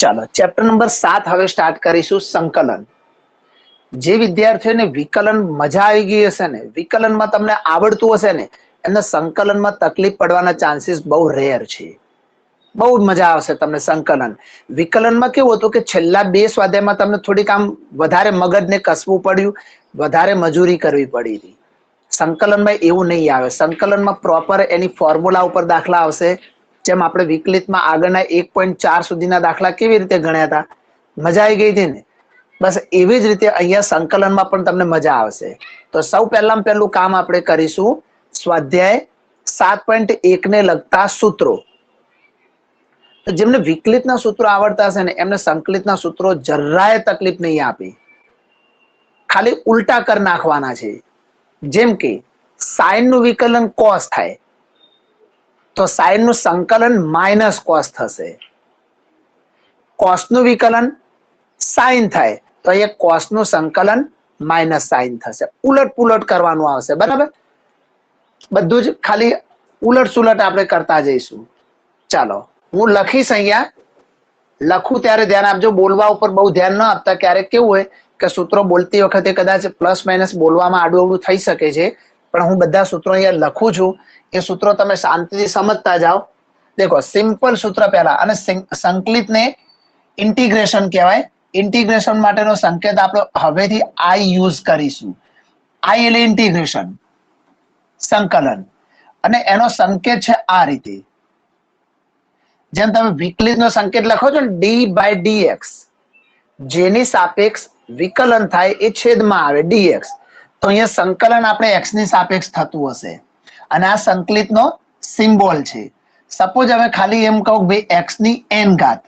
ચાલો chapter number 7 હવે start કરીશું. સંકલન. જે વિદ્યાર્થીઓને વિકલન મજા આવી ગઈ હશે ને, વિકલનમાં તમને આવડતું હશે ને, એમને સંકલનમાં તકલીફ પડવાના ચાન્સીસ બહુ રેર છે. બહુ જ મજા આવશે તમને સંકલન. વિકલનમાં કેવું હતું કે છેલ્લા 2 સ્વાધ્યાયમાં તમને થોડીક આમ વધારે મગજને કસવું પડ્યું, વધારે મજૂરી કરવી પડી હતી. સંકલનમાં એવું નહીં આવે. સંકલનમાં પ્રોપર એની ફોર્મ્યુલા ઉપર દાખલા આવશે. જેમ આપણે વિકલિતમાં આગળના 1.4 સુધીના દાખલા કેવી રીતે ગણ્યા હતા, મજા આવી ગઈ હતી ને, બસ એવી જ રીતે અહીંયા સંકલનમાં પણ તમને મજા આવશે. તો સૌ પહેલું કામ આપણે કરીશું સ્વાધ્યાય 7.1 ને લગતા સૂત્રો. જેમને વિકલિતના સૂત્રો આવડતા હશે ને એમને સંકલિતના સૂત્રો જરાય તકલીફ નહીં આપી, ખાલી ઉલટા કરી નાખવાના છે. જેમ કે સાઈન નું વિકલન કોસ થાય તો સાઈન નું સંકલન માઇનસ કોસ થશે. કોસ નું વિકલન સાઈન થાય તો અહીંયા કોસ નું સંકલન માઇનસ સાઈન થશે. ઉલટ પુલટ કરવાનું આવશે. બરાબર, બધું જ ખાલી ઉલટ સુલટ આપણે કરતા જઈશું. ચાલો હું લખીશ. અહીંયા લખું ત્યારે ધ્યાન આપજો. બોલવા ઉપર બહુ ધ્યાન ન આપતા. ક્યારેક કેવું હોય કે સૂત્રો બોલતી વખતે કદાચ પ્લસ માઇનસ બોલવામાં આડું અવડું થઈ શકે છે, પણ હું બધા સૂત્રો અહીંયા લખું છું. એ સૂત્રો તમે શાંતિથી સમજતા જાઓ. દેખો, સિમ્પલ સૂત્ર પહેલા, અને સંકલિતને ઇન્ટિગ્રેશન કહેવાય. ઇન્ટિગ્રેશન માટેનો સંકેત આપણે હવેથી આઈ યુઝ કરીશું. આઈ એટલે ઇન્ટિગ્રેશન, સંકલન, અને એનો સંકેત છે આ રીતે. જેમ તમે વિકલિતનો સંકેત લખો છો ને, d/dx, જેની સાપેક્ષ વિકલન થાય એ છેદમાં આવે dx, તો અહીંયા સંકલન આપણે x ની સાપેક્ષ થતું હશે. અને આ સંકલિતનો સિમ્બોલ છે. સપોઝ હવે ખાલી એમ કહું ભાઈ x ની n ઘાત,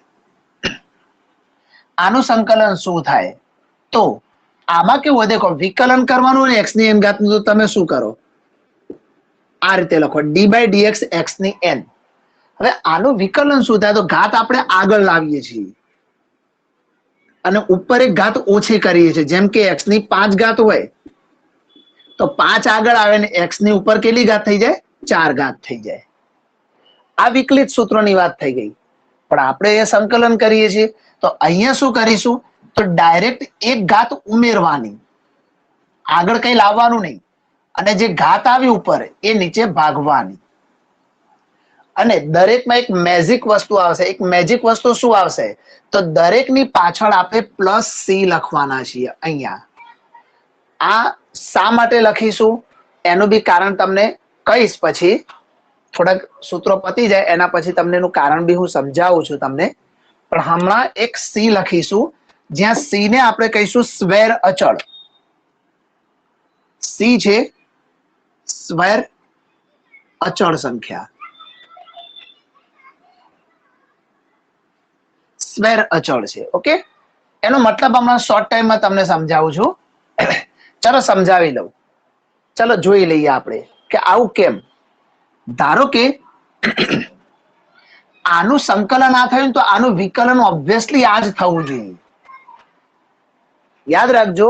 આનું સંકલન શું થાય? તો આમાં કેવું, દેખો વિકલન કરવાનું ને x ની n ઘાત નું, તો તમે શું કરો, આ રીતે લખો d/dx x ની n. હવે આનું વિકલન શું થાય? તો ઘાત આપણે આગળ લાવીએ છીએ અને ઉપર એક ઘાત ઓછી કરીએ છીએ. જેમ કે x ની 5 ઘાત હોય તો 5 આગળ આવે ને x ની ઉપર કેટલી ઘાત થઈ જાય? 4 ઘાત થઈ જાય. આ વિકલિત સૂત્રોની વાત થઈ ગઈ. પણ આપણે એ સંકલન કરીએ છીએ તો અહીંયા શું કરીશું? તો ડાયરેક્ટ એક ઘાત ઉમેરવાની, આગળ કઈ લાવવાનું નહીં. અને જે ઘાત આવી ઉપર એ નીચે ભાગવાની. અને દરેકમાં એક મેજિક વસ્તુ આવશે. એક મેજિક વસ્તુ શું આવશે? તો દરેકની પાછળ આપણે +c લખવાના છીએ. અહીંયા આ શા માટે લખીશું એનું બી કારણ તમને કહીશ પછી. થોડાક સૂત્રો પતી જાય એના પછી તમને એનું કારણ બી હું સમજાવું છું તમને. પણ હમણાં એક c લખીશું, જ્યાં c ને આપણે કહીશું સ્વૈર અચળ. c છે સ્વૈર અચળ સંખ્યા, સ્વૈર અચળ છે. ઓકે, એનો મતલબ હમણાં શોર્ટ ટાઈમમાં તમને સમજાવું છું. ચલો સમજાવી લઉં. ચલો જોઈ લઈએ આપણે કે આવું કેમ. ધારો કે આનું સંકલન આ થયું તો આનું વિકલન ઓબ્વિયસલી આ જ થવું જોઈએ. યાદ રાખજો,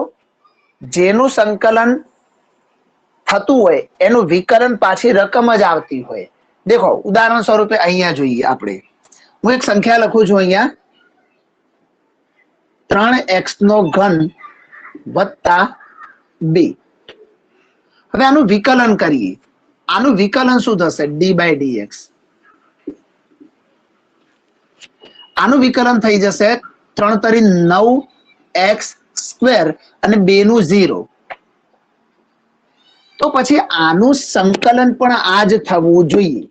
જેનું સંકલન થતું હોય એનું વિકલન પાછી રકમ જ આવતી હોય. દેખો ઉદાહરણ સ્વરૂપે અહીંયા જોઈએ આપણે. હું એક સંખ્યા લખું છું અહીંયા, 3x3 + 2. હવે આનું વિકલન કરીએ. આનું વિકલન શું થશે? d/dx. આનું વિકલન થઈ જશે 3 × 9x² અને 2 નું 0. તો પછી આનું સંકલન પણ આ જ થવું જોઈએ.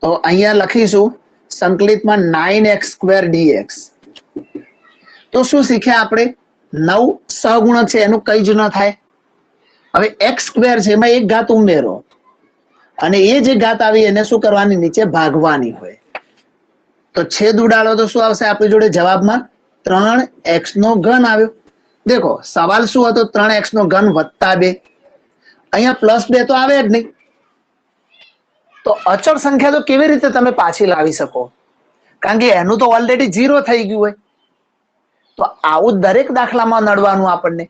તો અહીંયા લખીશું સંકલિતમાં 9x² dx. તો શું શીખ્યા આપણે? 9 સહગુણક છે, એનું કઈ જ ન થાય. હવે x² છે, એમાં એક ઘાત ઉમેરો અને એ જે ઘાત આવી એને શું કરવાની? નીચે ભાગવાની હોય. તો છેદ ઉડાડો તો શું આવશે આપણી જોડે જવાબમાં? 3x3 આવ્યો. દેખો સવાલ શું હતો? 3x3 + 2. અહીંયા +2 તો આવે જ નહીં. તો અચળ સંખ્યા તો કેવી રીતે તમે પાછી લાવી શકો? કારણ કે એનું તો ઓલરેડી 0 થઈ ગયું હોય. તો આવું દરેક દાખલામાં નડવાનું આપણને.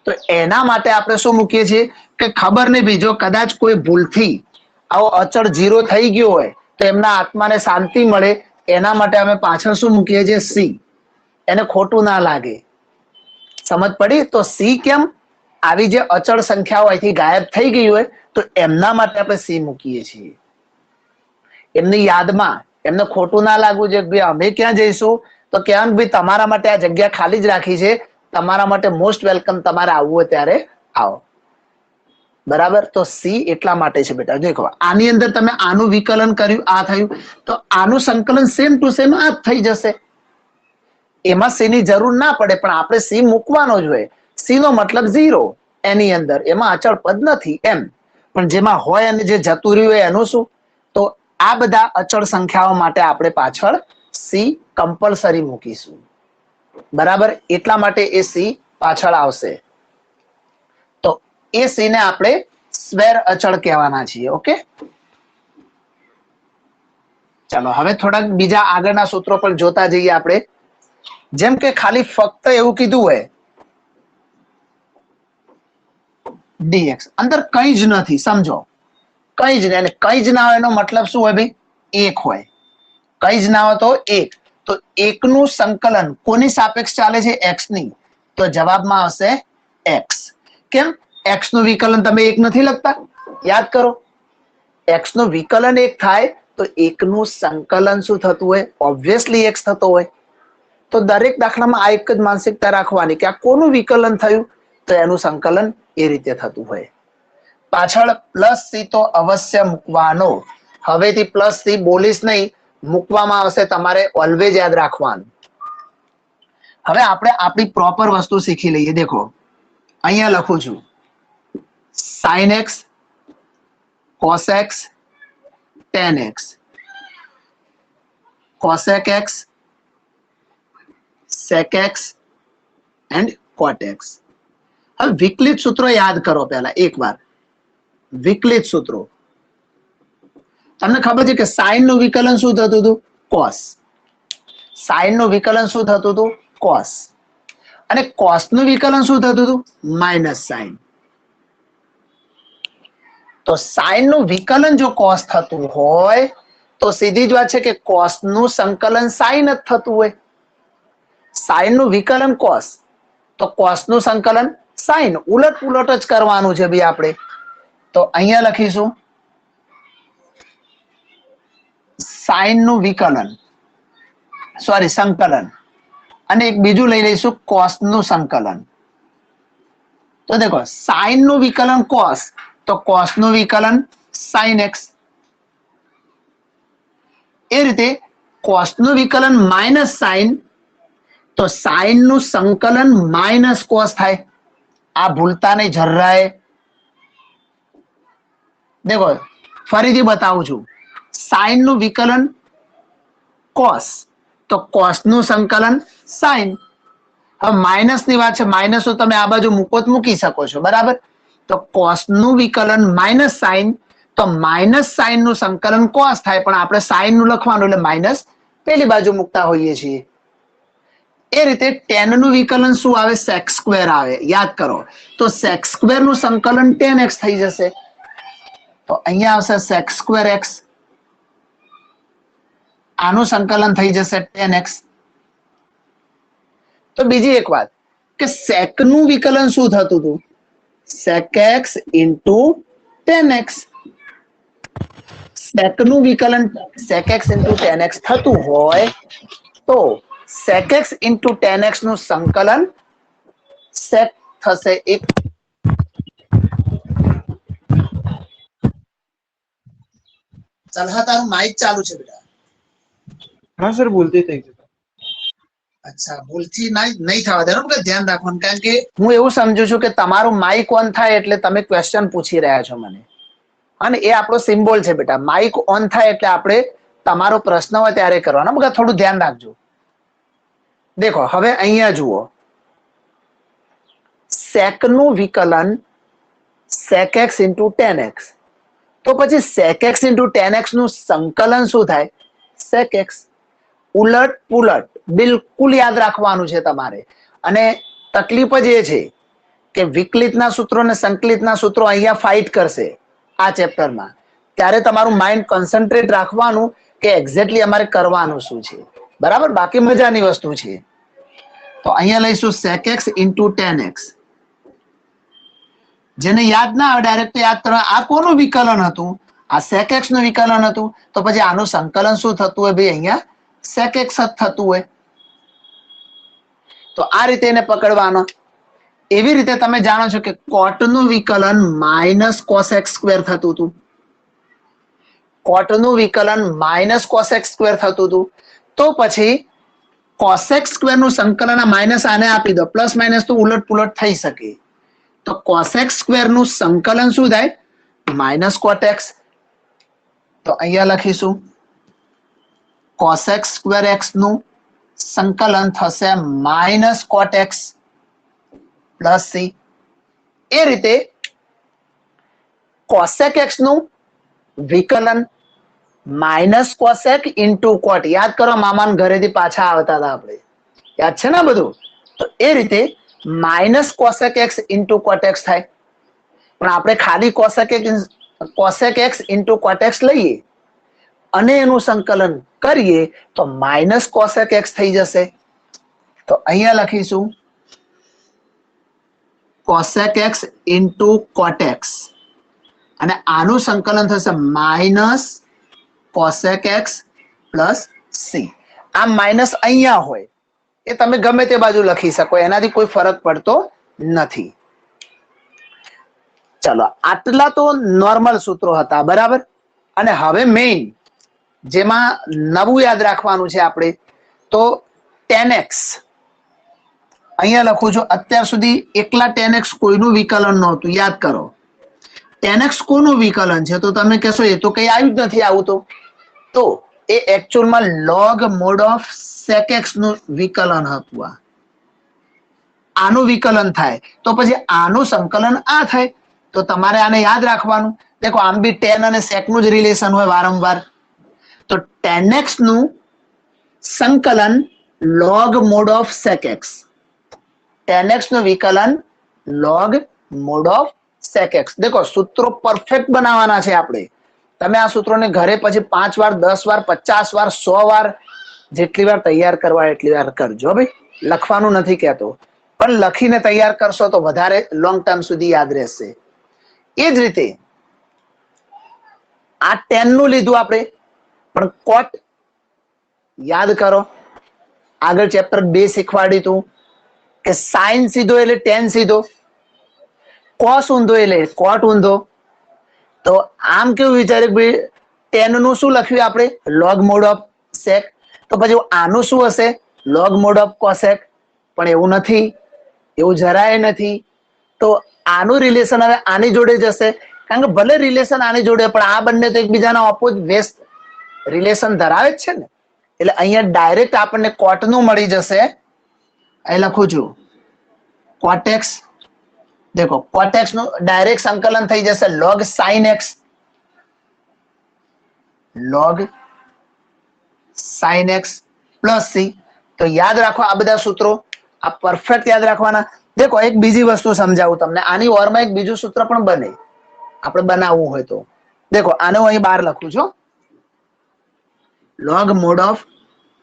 તો એના માટે આપણે શું મૂકીએ છીએ કે ખબર નહીં ભઈ, જો કદાચ કોઈ ભૂલથી આવો અચળ 0 થઈ ગયો હોય તો એમના આત્માને શાંતિ મળે, એના માટે અમે પાછળ શું મૂકીએ છીએ? સી. એને ખોટું ના લાગે. સમજ પડી? તો સી કેમ? આવી જે અચળ સંખ્યાઓ અહીંથી ગાયબ થઈ ગઈ હોય તો એમના માટે આપણે સી મૂકીએ છીએ. એમની યાદમાં, એમને ખોટું ના લાગવું જોઈએ ભાઈ અમે ક્યાં જઈશું, તો કહેવાનું ભાઈ તમારા માટે આ જગ્યા ખાલી જ રાખી છે, તમારા માટે મોસ્ટ વેલકમ, તમારે આવવું હોય ત્યારે આવો. બરાબર? તો સી એટલા માટે છે બેટા. દેખો આની અંદર તમે આનું વિકલન કર્યું, આ થયું, તો આનું સંકલન સેમ ટુ સેમ આ જ થઈ જશે. એમાં સી ની જરૂર ના પડે, પણ આપણે સી મૂકવાનો જ હોય. સી નો મતલબ 0 એની અંદર, એમાં અચળ પદ નથી એમ. પણ જેમાં હોય અને જે જતું રહ્યું હોય એનું શું? તો આ બધા અચળ સંખ્યાઓ માટે આપણે પાછળ સી કમ્પલસરી મૂકીશું. બરાબર? એટલા માટે એ સી પાછળ આવશે. તો એ સી ને આપણે સ્વેર અચળ કહેવાના છીએ. ઓકે, ચાલો હવે થોડાક બીજા આગળના સૂત્રો પણ જોતા જઈએ આપણે. જેમ કે ખાલી ફક્ત એવું કીધું હોય dx, અંદર કઈ જ નથી, સમજો કઈ જ નહીં, અને કઈ જ ના હોય એનો મતલબ શું હોય ભાઈ? એક હોય. કઈ જ ના હોય તો એક. તો એકનું સંકલન કોની સાપેક્ષ ચાલે છે? એક્સ ની. તો જવાબમાં આવશે એક્સ. કેમ? એક્સ નું વિકલન તમે એક નથી લખતા? યાદ કરો, એક્સ નું વિકલન એક થાય તો એકનું સંકલન શું થતું હોય? ઓબ્વિયસલી એક્સ થતો હોય. તો દરેક દાખલામાં આ એક જ માનસિકતા રાખવાની કે આ કોનું વિકલન થયું, તો એનું સંકલન એ રીતે થતું હોય. પાછળ પ્લસ સી તો અવશ્ય મૂકવાનો. હવેથી પ્લસ સી બોલીશ નહીં, મૂકવામાં આવશે, તમારે ઓલવેઝ યાદ રાખવાનું. હવે આપણે આપણી પ્રોપર વસ્તુ શીખી લઈએ. દેખો અહીંયા લખું છું sin x, cos x, tan x, cosec x, sec x and cot x. હવે વિકલિત સૂત્રો યાદ કરો પહેલા એકવાર. વિકલિત સૂત્રો તમને ખબર છે કે સાઇન નું વિકલન શું થતું હતું? કોસ. સાઇન નું વિકલન શું થતું હતું? કોસ. અને કોસ નું વિકલન શું થતું હતું? Minus sign. તો સાઇન નું વિકલન જો કોસ થતું હોય તો સીધી જ વાત છે કે કોસ નું સંકલન સાઇન જ થતું હોય. સાઇન નું વિકલન કોસ, તો કોસ નું સંકલન સાઇન. ઉલટ પુલટ જ કરવાનું છે ભાઈ આપણે. તો અહીંયા લખીશું સાઇન નું વિકલન, સોરી સંકલન, અને એક બીજું લઈ લઈશું કોસ નું સંકલન. તો દેખો સાઇન નું વિકલન કોસ, તો કોસ નું વિકલન સાઇન એક્સ. એ રીતે કોસ નું વિકલન માઇનસ સાઇન, તો સાઇન નું સંકલન માઇનસ કોસ થાય. આ ભૂલતા નહીં જરાય. દેખો ફરીથી બતાવું છું, સાઇન નું વિકલન કોસ, તો કોસ નું સંકલન સાઇન. હવે માઇનસ ની વાત છે, માઇનસ તો તમે આ બાજુ મૂકો તો મૂકી શકો છો. બરાબર? તો કોસ નું વિકલન માઇનસ સાઇન, તો માઇનસ સાઇન નું સંકલન કોસ થાય, પણ આપણે સાઇન નું લખવાનું એટલે માઇનસ પેલી બાજુ મૂકતા હોઈએ છીએ. એ રીતે ટેન નું વિકલન શું આવે? સેક સ્ક્વેર આવે. યાદ કરો, તો સેક સ્ક્વેર નું સંકલન ટેન એક્સ થઈ જશે. તો અહીંયા આવશે સેક સ્ક્વેર એક્સ, આનું સંકલન થઈ જશે ટેન એક્સ. તો બીજી એક વાત કે સેક નું વિકલન શું થતું હતું? Sec x into tan x. Sec નું વિકલન sec x into tan x થતું હોય તો sec x into tan x નું સંકલન સેક થશે. એક તારું માઇક ચાલુ છે બેટા. हाँ सर बोलते थे. અચ્છા, ભૂલથી નહીં થવા દેવાનું, કે ધ્યાન રાખવાનું. કારણ કે હું એવું સમજુ છું કે તમારું માઇક ઓન થાય એટલે તમે ક્વેશ્ચન પૂછી રહ્યા છો મને, અને એ આપણો સિમ્બોલ છે બેટા. માઇક ઓન થાય એટલે આપણે તમારો પ્રશ્ન હોય ત્યારે કરવાનો. બધા થોડું ધ્યાન રાખજો. દેખો હવે અહીંયા જુઓ, સેક નું વિકલન sec x into tan x, તો પછી sec x into tan x નું સંકલન શું થાય? Sec x. ઉલટ પુલટ બિલકુલ યાદ રાખવાનું છે તમારે. અને તકલીફ જ એ છે કે વિકલિતના સૂત્રો અને સંકલિતના સૂત્રો અહીંયા ફાઇટ કરશે આ ચેપ્ટરમાં. ત્યારે તમારું માઇન્ડ કોન્સન્ટ્રેટ રાખવાનું કે એક્ઝેક્ટલી અમારે કરવાનું શું છે, બરાબર. બાકી મજાની વસ્તુ છે. તો અહીંયા લઈશું sec x into tan x. જેને યાદ ના આવે ડાયરેક્ટ યાદ કરવા, આ કોનું વિકલન હતું? આ sec x નું વિકલન હતું. તો પછી આનું સંકલન શું થતું હોય? ભાઈ અહીંયા sec x જ થતું હોય. તો આ રીતે એને પકડવાનો. એવી રીતે તમે જાણો છો કે cot નું વિકલન માઇનસ cos x સ્ક્વેર થતું હતું. cot નું વિકલન માઇનસ cos x સ્ક્વેર થતું હતું. તો પછી cos x સ્ક્વેર નું સંકલન આ માઇનસ આને આપી દો, પ્લસ માઇનસ તો ઉલટ પુલટ થઈ શકે. તો cos x સ્ક્વેર નું સંકલન શું થાય? Minus cot x. તો અહીંયા લખીશું cos x સ્ક્વેર x નું સંકલન થશે minus cot x plus c. એ રીતે cosec x નું વિકલન માઇનસ cosec ઇન્ટુ cot. યાદ કરો, મામાના ઘરેથી પાછા આવતા હતા આપણે, યાદ છે ને બધું? તો એ રીતે minus cosec x into cot x થાય. પણ આપણે ખાલી cosec x into cot x લઈએ અને એનું સંકલન કરીએ તો માઇનસ cosec x થઈ જશે. તો અહીંયા લખીશું cosec x into cot x અને આનું સંકલન થશે minus cosec x plus c. આ માઇનસ અહીંયા હોય એ તમે ગમે તે બાજુ લખી શકો, એનાથી કોઈ ફરક પડતો નથી. ચલો, આટલા તો નોર્મલ સૂત્રો હતા, બરાબર. અને હવે મેઇન જેમાં નવું યાદ રાખવાનું છે આપણે, તો tan x. અહીંયા લખું છું, અત્યાર સુધી એકલા tan x કોઈનું વિકલન નહોતું, યાદ કરો. tan x કોનું વિકલન છે? તો તમે કહેશો એ તો કઈ આવ્યું જ નથી આવું. તો એ એકચ્યુઅલમાં log mod of sec x નું વિકલન હતું. આનું વિકલન થાય તો પછી આનું સંકલન આ થાય. તો તમારે આને યાદ રાખવાનું. દેખો, આમ બી tan અને sec નું જ રિલેશન હોય વારંવાર. તો tan x નું સંકલન log mod of sec x. tan x નું વિકલન log mod of sec x. દેખો, સૂત્રો પરફેક્ટ બનાવવાના છે આપણે. તમે આ સૂત્રોને ઘરે પછી 5 વાર, 10 વાર, 50 વાર, 100 વાર, જેટલી વાર તૈયાર કરવા એટલી વાર કરજો ભાઈ. લખવાનું નથી કહેતો, પણ લખીને તૈયાર કરશો તો વધારે લોંગ ટર્મ સુધી યાદ રહેશે. એ જ રીતે આ tan નું લીધું આપણે, પણ cot યાદ કરો. આગળ ચેપ્ટર 2 શીખવાડ્યું હતું કે sin સીધો એટલે tan સીધો, cos ઊંધો એટલે cot ઊંધો. તો આમ કેવું વિચારે કે ભાઈ tan નું શું લખ્યું આપણે? log mod of sec. તો પછી આનું શું હશે? log mod of cosec. પણ એવું નથી, એવું જરાય નથી. તો આનું રિલેશન હવે આની જોડે જશે, કારણ કે ભલે રિલેશન આની જોડે, પણ આ બંને તો એકબીજાના ઓપોઝિટ વેસ્ટ રિલેશન ધરાવે જ છે ને. એટલે અહીંયા ડાયરેક્ટ આપણને cot નું મળી જશે. અહીં લખું છું cot x. देखो cot x નું ડાયરેક્ટ સંકલન થઈ જશે log sin x. log sin x plus c. તો યાદ રાખો આ બધા સૂત્રો, આ પરફેક્ટ યાદ રાખવાના. દેખો, એક બીજી વસ્તુ સમજાવું તમને. આની ઓરમાં એક બીજું સૂત્ર પણ બને, આપણે બનાવવું હોય તો. દેખો, આને હું અહીં બહાર લખું છું, log mod of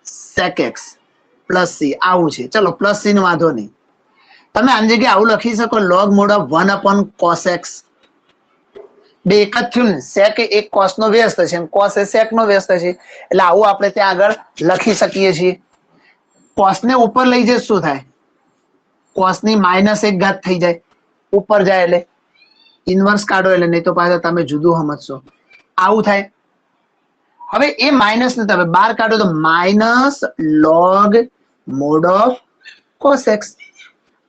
sec x plus c. આવું છે. ચલો, પ્લસ c નો વાંધો નહીં. તમે આની જગ્યાએ આવું લખી શકો, log mod of 1 upon cos x. બે એક જ થયું ને. sec એક cos નો વ્યસ્ત છે, cos એ sec નો વ્યસ્ત છે, એટલે આવું આપણે ત્યાં આગળ લખી શકીએ છીએ. cos ને ઉપર લઈ જાય શું થાય? cos ની -1 ઘાત થઈ જાય, ઉપર જાય એટલે ઇન્વર્સ કાઢો, એટલે નહીં તો પાછા તમે જુદું સમજશો. આવું થાય. હવે એ માઇનસ ને તમે બહાર કાઢો તો minus log mod of cos x.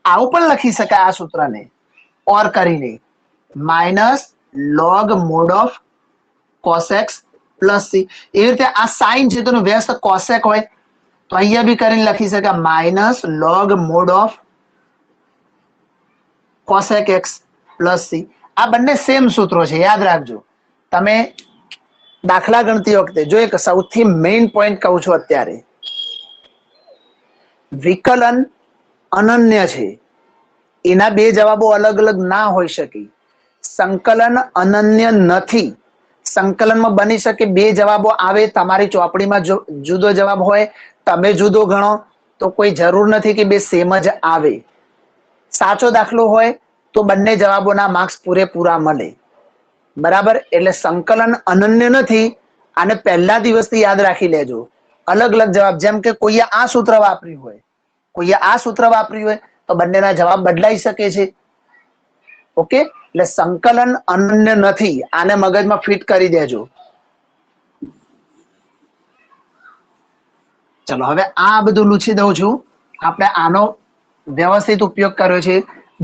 આવું પણ લખી શકાય આ સૂત્રને ઓર કરીને, minus log mod of cos x plus c. એવી રીતે આ સાઇન છે તો વ્યસ્ત cosec હોય તો અહીંયા બી કરીને લખી શકાય minus log mod of cosec x plus c. આ બંને સેમ સૂત્રો છે, યાદ રાખજો. તમે દાખલા ગણતી વખતે જો એક સૌથી મેઇન પોઈન્ટ કહું છું અત્યારે, વિકલન અનન્ય છે, એના બે જવાબો અલગ અલગ ના હોઈ શકે. સંકલન અનન્ય નથી, સંકલનમાં બની શકે બે જવાબો આવે, તમારી ચોપડીમાં જુદો જવાબ હોય, તમે જુદો ગણો, તો કોઈ જરૂર નથી કે બે સેમ જ આવે. સાચો દાખલો હોય તો બંને જવાબોના માર્ક્સ પૂરેપૂરા મળે. બરાબર, એટલે સંકલન અનન્ય નથી. આને પહેલા દિવસથી યાદ રાખી લેજો. અલગ અલગ જવાબ, જેમ કે કોઈએ આ સૂત્ર વાપર્યું હોય, કોઈએ આ સૂત્ર વાપર્યું હોય, તો બંનેના જવાબ બદલાઈ શકે છે. ઓકે, એટલે સંકલન અનન્ય નથી. આને મગજમાં ફિટ કરી દેજો. ચલો, હવે આ બધું લૂછી દઉં છું. આપણે આનો વ્યવસ્થિત ઉપયોગ કર્યો છે.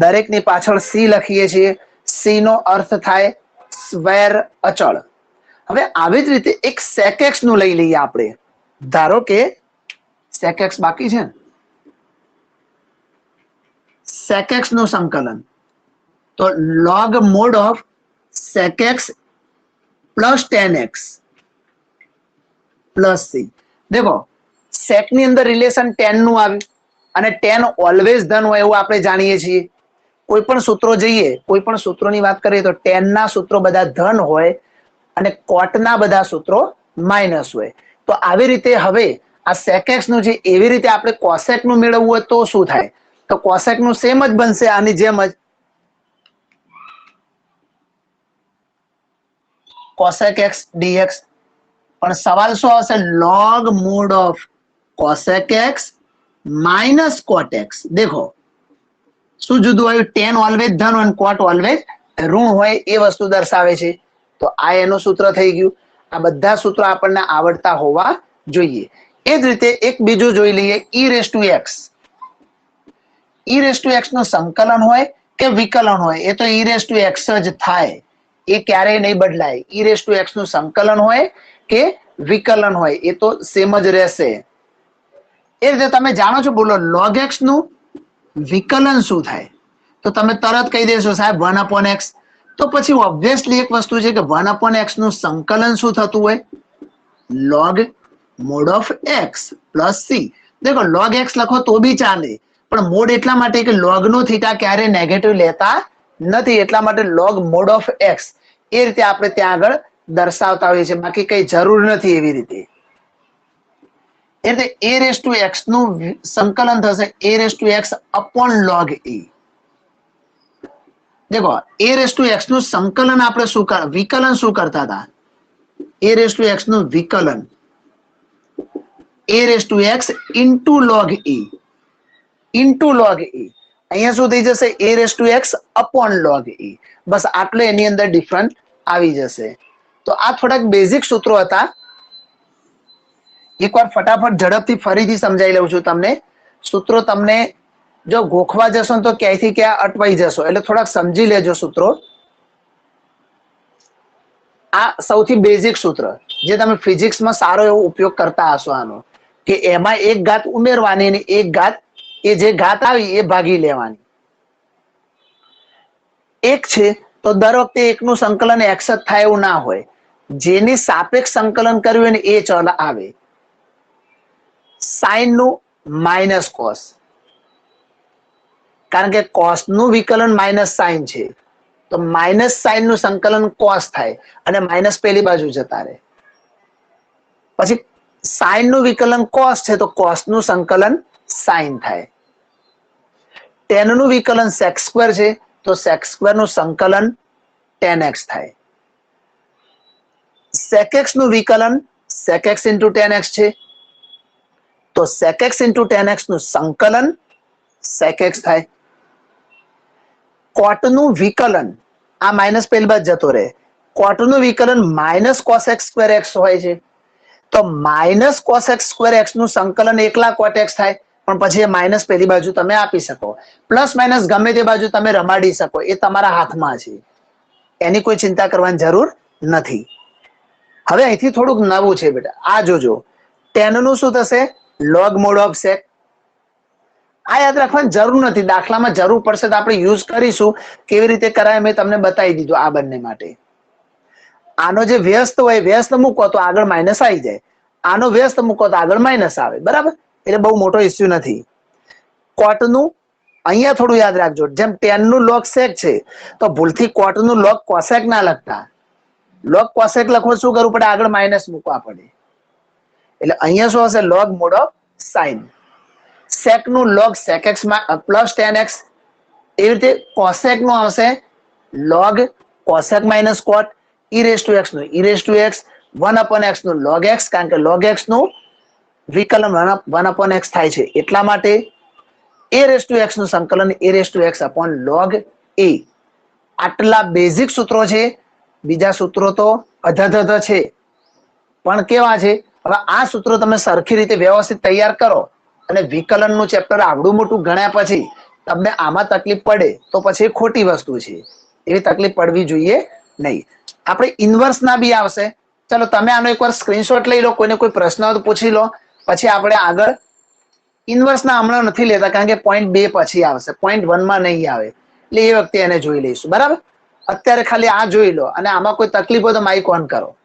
દરેકની પાછળ સી લખીએ છીએ. સી નો અર્થ થાય સ્વેર અચળ. હવે આવી જ રીતે એક સેકેક્સ નું લઈ લઈએ આપણે. ધારો કે સેકેક્સ બાકી છે, સેકેક્સ નું સંકલન, તો log mod of સેકેક્સ plus 10x plus C. દેખો, સેક ની અંદર રિલેશન 10 નું આવ્યું, અને 10 ઓલવેઝ ધન હોય એવું આપણે જાણીએ છીએ. કોઈ પણ સૂત્રો જોઈએ, કોઈ પણ સૂત્રોની વાત કરીએ તો 10 ના સૂત્રો બધા ધન હોય અને કોટના બધા સૂત્રો માઇનસ હોય. તો આવી રીતે હવે આ સેકેક્સ નું જે એવી રીતે આપણે કોસેક નું મેળવવું હોય તો શું થાય? તો કોસેક નું સેમ જ બનશે, આની જેમ જ કોસેક એક્સ ડીએક્સ. પણ સવાલ શું આવશે? log mod of cosec x minus coat x. દેખો શું જુદું આવ્યું? 10 ઓલવેઝ ધન હોય, કોટ ઓલવેઝ ઋણ હોય, એ વસ્તુ દર્શાવે છે. તો આ એનું સૂત્ર થઈ ગયું. આ બધા સૂત્રો આપણને આવડતા હોવા જોઈએ. એ જ રીતે એક બીજું જોઈ લઈએ, e raise to x. E raise to x નું સંકલન હોય કે વિકલન હોય, એ તો ઈ રેસ ટુ એક્સ જ થાય. એ ક્યારેય નહીં બદલાય. ઈ રેસ ટુ એક્સ નું સંકલન હોય કે વિકલન હોય, એ તો સેમ જ રહેશે. એ રીતે તમે જાણો છો, બોલો log x નું વિકલન શું થાય? તો તમે તરત કહી દેશો સાહેબ 1/x. તો પછી ઓબ્વિયસલી એક વસ્તુ છે કે 1/x નું સંકલન શું થતું હોય? log mod of x plus C. દેખો log x લખો તો બી ચાલે, પણ મોડ એટલા માટે કે log નો થીટા ક્યારે નેગેટિવ લેતા નથી, એટલા માટે log mod of x એ રીતે આપણે ત્યાં આગળ દર્શાવતા હોઈએ છીએ. બાકી કઈ જરૂર નથી એવી રીતે. એટલે a રેસ ટુ x નું સંકલન થશે a raise to x upon log e. દેખો a રેસ ટુ x નું સંકલન આપણે શું વિકલન શું કરતા હતા? a રેસ ટુ x નું વિકલન a raise to x into log e, into log e. અહીંયા શું થઈ જશે? a raise to x upon log e. બસ આટલે એની અંદર ડિફરન્ટ આવી જશે. તો આ થોડાક બેઝિક સૂત્રો હતા. એકવાર ફટાફટ ઝડપથી ફરીથી સમજાવી લઉં છું તમને. સૂત્રો તમને જો ગોખવા જશો તો ક્યાંયથી ક્યાં અટવાઈ જશો, એટલે થોડાક સમજી લેજો સૂત્રો. આ સૌથી બેઝિક સૂત્ર જે તમે ફિઝિક્સમાં સારો એવો ઉપયોગ કરતા હશો આનો, કે એમાં એક ઘાત ઉમેરવાની અને એક ઘાત, એ જે ઘાત આવી એ ભાગી લેવાની. એક છે તો દર વખતે એકનું સંકલન એક્સ જ થાય એવું ના હોય. જેની સાપેક્ષ સંકલન કર્યું હોય ને એ ચલ આવે. સાઈન નું માઇનસ કોસ, કારણ કે કોસ નું વિકલન માઇનસ સાઈન છે, તો માઇનસ સાઈન નું સંકલન કોસ થાય અને માઇનસ પેલી બાજુ જતા રહે. પછી સાઈન નું વિકલન કોસ છે તો કોસ નું સંકલન સાઈન થાય. ટેન નું વિકલન સેક્સ સ્ક્વેર છે તો સેક્સ સ્ક્વેર નું સંકલન ટેન એક્સ થાય. સેકેક્સ નું વિકલન સેકેક્સ ઇન્ટુ ટેન એક્સ છે, તો સેકેક્સ ઇન્ટુ ટેન એક્સ નું સંકલન સેકેક્સ થાય. કોટનું વિકલન, આ માઇનસ પેલી બાદ જતો રહે, કોટનું વિકલન minus cos x square x હોય છે, તો minus cos x square x નું સંકલન એકલા કોટ એક્સ થાય. પણ પછી એ માઇનસ પેલી બાજુ તમે આપી શકો, પ્લસ માઇનસ ગમે તે બાજુ તમે રમાડી શકો, એ તમારા હાથમાં છે, એની કોઈ ચિંતા કરવાની જરૂર નથી. હવે અહીંથી થોડુંક નવું છે બેટા, આ જોજો. ટેન નું શું થશે? log mod of sec. આ યાદ રાખવાની જરૂર નથી, દાખલામાં જરૂર પડશે તો આપણે યુઝ કરીશું. કેવી રીતે કરાય મેં તમને બતાવી દીધું આ બંને માટે. આનો જે વ્યસ્ત હોય, વ્યસ્ત મૂકો તો આગળ માઇનસ આવી જાય, આનો વ્યસ્ત મૂકો તો આગળ માઇનસ આવે. બરાબર, એટલે બહુ મોટો ઇસ્યુ નથી. કોટનું અહીંયા થોડું યાદ રાખજો, જેમ 10 નું log sec છે તો ભૂલથી કોટનું log cosec ના લખતા. log cosec લખો શું કરવું પડે, આગળ માઇનસ મૂકવા પડે. એટલે અહીંયા શું હશે, log mod of sin. sec નું log sec x plus tan x, એ રીતે cosec નું આવશે log cosec minus cot, e raised to x નું e raised to x, 1 upon x નું log x, કારણ કે log x નું વિકલન 1 upon x થાય છે એટલા માટે a raised to x નું સંકલન a raised to x upon log a. આટલા બેઝિક સૂત્રો છે, બીજા સૂત્રો તો અધધ છે પણ કેવા છે. હવે આ સૂત્રો તમે સરખી રીતે વ્યવસ્થિત તૈયાર કરો અને વિકલનનું ચેપ્ટર આવડું મોટું ગણ્યા પછી તમને આમાં તકલીફ પડે તો પછી ખોટી વસ્તુ છે, એવી તકલીફ પડવી જોઈએ નહીં. આપણે ઇન્વર્સ ના બી આવશે. ચલો તમે આનો એકવાર સ્ક્રીનશોટ લઈ લો, કોઈને કોઈ પ્રશ્ન હોય તો પૂછી લો, પછી આપણે આગળ ઇન્વર્સ ના હમણાં નથી લેતા કારણ કે પોઈન્ટ 2 પછી આવશે, પોઈન્ટ 1 માં નહીં આવે, એટલે એ વખતે એને જોઈ લઈશું. બરાબર, અત્યારે ખાલી આ જોઈ લો અને આમાં કોઈ તકલીફ હોય તો માઇક ઓન કરો,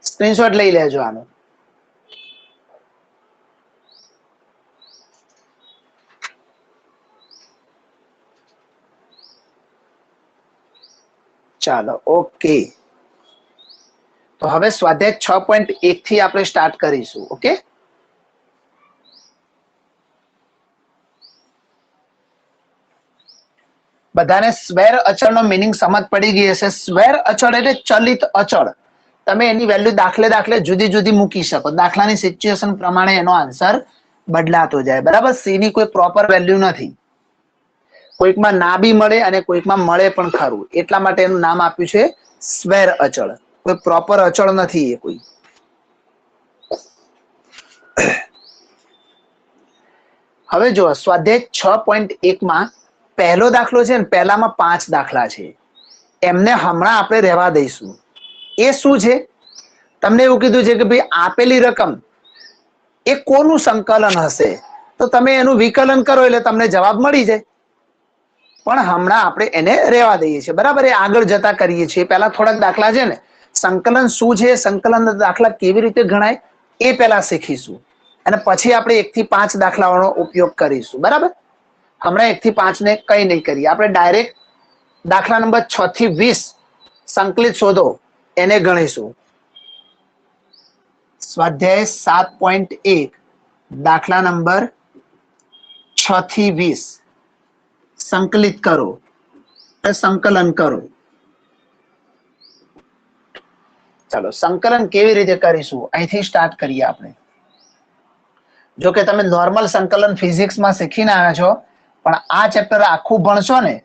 સ્ક્રીનશોટ લઈ લેજો આનો. ચાલો ઓકે, તો હવે સ્વાધ્યાય 6.1 થી આપણે સ્ટાર્ટ કરીશું. ઓકે, બધાને સ્વેર અચળનો મિનિંગ સમજ પડી ગઈ હશે. સ્વેર અચળ એટલે ચલિત અચળ. તમે એની વેલ્યુ દાખલે જુદી જુદી મૂકી શકો, દાખલાની સિચ્યુએશન પ્રમાણે એનો આન્સર બદલાતો જાય. બરાબર, સી ની કોઈ પ્રોપર વેલ્યુ નથી, કોઈકમાં ના બી મળે અને કોઈકમાં મળે પણ ખરું, એટલા માટે એનું નામ આપ્યું છે સ્વેર અચળ. કોઈ પ્રોપર અચળ નથી એ કોઈ. હવે જો સ્વાધ્યાય 6.1 માં પહેલો દાખલો છે ને, પહેલામાં 5 દાખલા છે, એમને હમણાં આપણે રહેવા દઈશું. એ શું છે, તમને એવું કીધું છે કે ભાઈ આપેલી રકમ એ કોનું સંકલન હશે, તો તમે એનું વિકલન કરો એટલે તમને જવાબ મળી જાય. પણ હમણાં આપણે એને રહેવા દઈએ છીએ. બરાબર, એ આગળ જતા કરીએ છીએ. પહેલા થોડાક દાખલા છે ને, સંકલન શું છે, સંકલન દાખલા કેવી રીતે ગણાય એ પહેલા શીખીશું અને પછી આપણે 1 થી 5 દાખલાઓનો ઉપયોગ કરીશું. બરાબર, હમણાં 1 થી 5 ને કઈ નહીં કરીએ, આપણે ડાયરેક્ટ દાખલા નંબર 6 થી 20 સંકલિત શોધો એને ગણીશું. સ્વાધ્યાય 7.1 દાખલા નંબર 6 થી 20 સંકલિત કરો, સંકલન કરો. ચાલો સંકલન કેવી રીતે કરીશું અહીંથી સ્ટાર્ટ કરીએ આપણે. જો કે તમે નોર્મલ સંકલન ફિઝિક્સમાં શીખીને આવ્યા છો, પણ આ ચેપ્ટર આખું ભણશો ને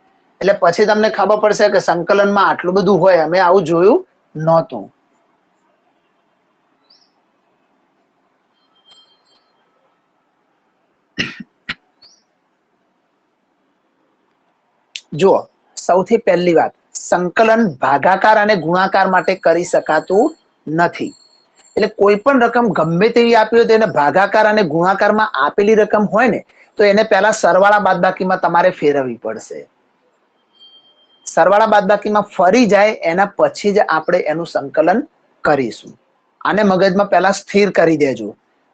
એટલે પછી તમને ખબર પડશે કે સંકલનમાં આટલું બધું હોય, અમે આવું જોયું નહોતું. જુઓ, સૌથી પહેલી વાત, સંકલન ભાગાકાર અને ગુણાકાર માટે કરી શકાતું નથી. એટલે કોઈ પણ રકમ ગમે તેવી આપી હોય તો એને ભાગાકાર અને ગુણાકારમાં આપેલી રકમ હોય ને તો એને પહેલા સરવાળા બાદબાકીમાં તમારે ફેરવવી પડશે. સરવાળા બાદબાકીમાં ફરી જાય એના પછી જ આપણે એનું સંકલન કરીશું. આને મગજમાં પહેલા સ્થિર કરી દેજો.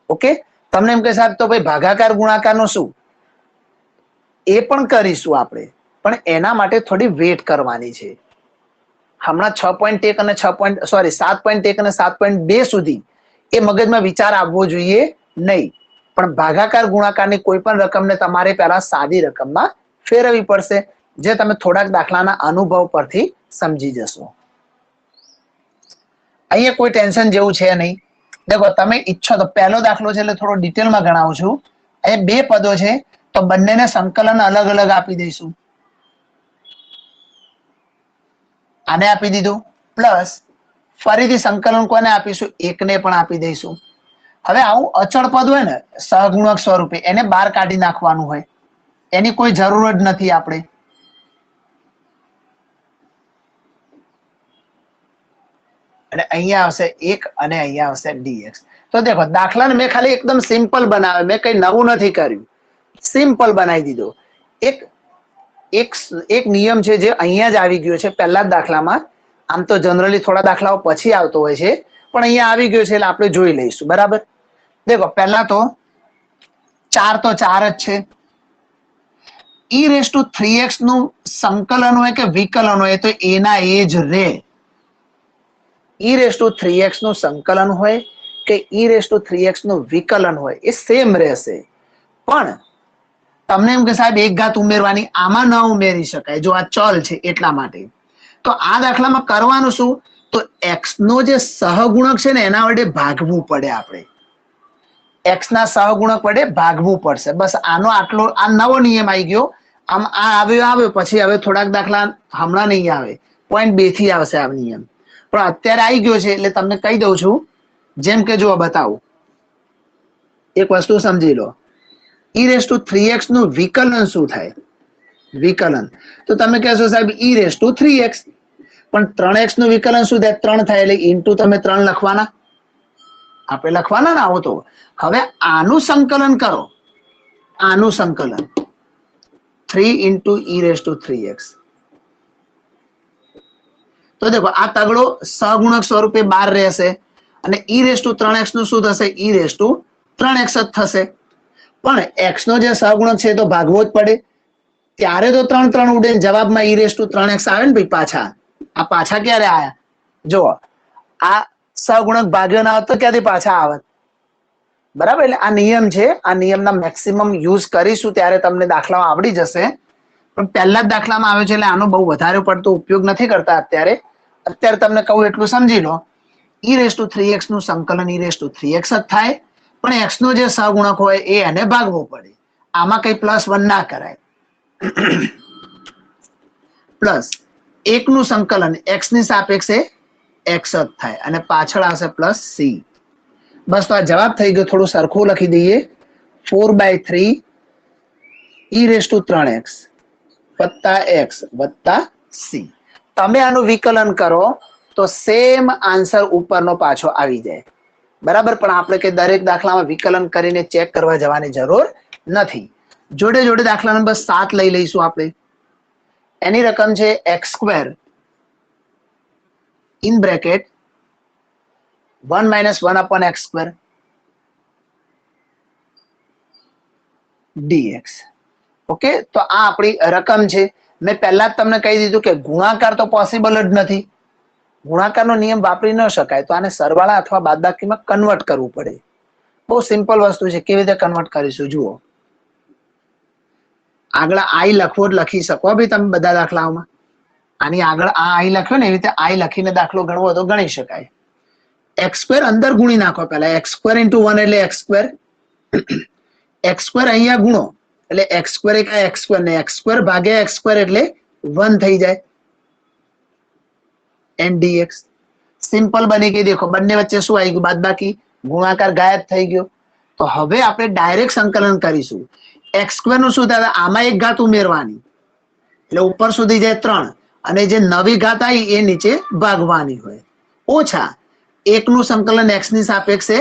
ઓકે, તમને એમ કે સાહેબ તો ભાઈ ભાગાકાર ગુણાકારનું શું, એ પણ કરીશું આપણે, પણ એના માટે થોડી વેટ કરવાની છે. હમણાં 6.1 અને 7.1 અને 7.2 સુધી એ મગજમાં વિચાર આવવો જોઈએ નહીં, પણ ભાગાકાર ગુણાકારની કોઈ પણ રકમને તમારે પહેલા સાદી રકમમાં ફેરવવી પડશે, જે તમે થોડાક દાખલાના અનુભવ પરથી સમજી જશો. અહીંયા કોઈ ટેન્શન જેવું છે નહીં. દેખો, તમે ઈચ્છો તો પહેલો દાખલો છે એટલે થોડો ડિટેલમાં ગણાવું છું. અહીંયા 2 પદો છે તો બંનેને સંકલન અલગ અલગ આપી દઈશું. આને આપી દીધું, પ્લસ ફરીથી સંકલન કોને આપીશું, 1 ને પણ આપી દઈશું. હવે આવું અચળ પદ હોય ને સહગુણક સ્વરૂપે એને બહાર કાઢી નાખવાનું હોય, એની કોઈ જરૂર જ નથી આપણે. અને અહીંયા આવશે 1 અને અહીંયા આવશે dx. તો દેખો દાખલાને મેં ખાલી એકદમ સિમ્પલ બનાવ્યો, મેં કઈ નવું નથી કર્યું, સિમ્પલ બનાવી દીધો. એક નિયમ છે જે અહીંયા જ આવી ગયો છે પહેલા જ દાખલામાં. આમ તો જનરલી થોડા દાખલાઓ પછી આવતો હોય છે, પણ અહીંયા આવી ગયો છે એટલે આપણે જોઈ લઈશું. બરાબર, દેખો પહેલા તો 4 તો 4 જ છે, e⁻³ નું સંકલન હોય કે વિકલન હોય તો એના એ જ રે. e⁻³ નું સંકલન હોય કે e⁻³ નું વિકલન હોય એ સેમ રહેશે. પણ તમને એમ કે સાહેબ એક ઘાત ઉમેરવાની, આમાં ન ઉમેરી શકાય, જો આ ચલ છે એટલા માટે. તો આ દાખલામાં કરવાનું શું, તો x નો જે સહગુણક છે ને એના વડે ભાગવું પડે. આપણે x ના સહગુણક વડે ભાગવું પડશે. બસ આનો આટલો આ નવો નિયમ આવી ગયો. આમ આ આવ્યો પછી હવે થોડાક દાખલા હમણાં નહીં આવે, પોઈન્ટ 2 થી આવશે આ નિયમ, પણ અત્યારે આવી ગયો છે એટલે તમને કહી દઉં છું. જેમ કે જુઓ બતાવું, એક વસ્તુ સમજી લો. e⁻³ નું વિકલન શું થાય? વિકલન તો તમે કહેશો સાહેબ e⁻3x, પણ 3x નું વિકલન શું થાય? 3 થાય એટલે ઇન્ટુ તમે 3 લખવાના, આપણે લખવાના ને આવો. તો હવે આનું સંકલન કરો, આનું સંકલન 3 into e⁻3x. તો દેખો આ તગડો સહગુણક સ્વરૂપે બહાર રહેશે અને e⁻3x નું શું થશે? e⁻3x જ થશે. પણ x નો જે સહગુણક છે એ તો ભાગવો જ પડે. ત્યારે તો 3 3 ઉડે, જવાબમાં e⁻3x આવે ને ભાઈ પાછા. આ પાછા ક્યારે આયા? જો આ સહગુણક ભાગ્યો ના હોત તો ક્યાંથી પાછા આવત? બરાબર. એટલે આ નિયમ છે, આ નિયમના મેક્સિમમ યુઝ કરીશું ત્યારે તમને દાખલામાં આવડી જશે. પણ પહેલા જ દાખલામાં આવે છે એટલે આનો બહુ વધારે પડતો ઉપયોગ નથી કરતા અત્યારે. અત્યારે તમને કહું એટલું સમજી લો. e⁻3x નું સંકલન e⁻3x જ થાય, પણ x નો જે સહગુણક હોય એ એને ભાગવો પડે. આમાં કઈ +1 ના કરાય. પ્લસ 1 નું સંકલન x ની સાપેક્ષે x જ થાય અને પાછળ આવશે +c. બસ તો આ જવાબ થઈ ગયો. થોડું સરખું લખી દઈએ. 4/3 e⁻3x વત્તા x વત્તા c. તમે આનું વિકલન કરો તો સેમ આન્સર ઉપરનો પાછો આવી જાય. બરાબર. પણ આપણે કે દરેક દાખલામાં વિકલન કરીને ચેક કરવા જવાની જરૂર નથી. જોડે જોડે દાખલા નંબર 7 લઈ લઈશું આપણે. એની રકમ છે x² in bracket 1 - 1/x² dx. Okay, તો આ આપણી રકમ છે. મેં પહેલા જ તમને કહી દીધું કે ગુણાકાર તો પોસિબલ જ નથી, ગુણાકારનો નિયમ વાપરી ન શકાય. તો આને સરવાળા અથવા બાદબાકીમાં કન્વર્ટ કરવું પડે. બહુ સિમ્પલ વસ્તુ છે. કેવી રીતે કન્વર્ટ કરીશું જુઓ. આગળ i લખવો જ લખી શકો ભાઈ તમે બધા દાખલાઓમાં. આની આગળ આ i લખ્યો ને એવી રીતે i લખીને દાખલો ગણવો તો ગણી શકાય. x² અંદર ગુણી નાખો પહેલા. x² × 1 એટલે x². x² અહીંયા ગુણો એટલે x² એક x² ને x² ભાગ્યા x² એટલે 1 થઈ જાય. n dx સિમ્પલ બની ગઈ. દેખો બંને વચ્ચે શું આવી ગયું? બાદબાકી. ગુણાકાર ગાયબ થઈ ગયો. તો હવે આપણે ડાયરેક્ટ સંકલન કરીશું. x² નું શું થાય? આમાં એક ઘાત ઉમેરવાની એટલે ઉપર સુધી જાય 3 અને જે નવી ઘાત આવી એ નીચે ભાગવાની હોય. ઓછા 1 નું સંકલન x ની સાપેક્ષે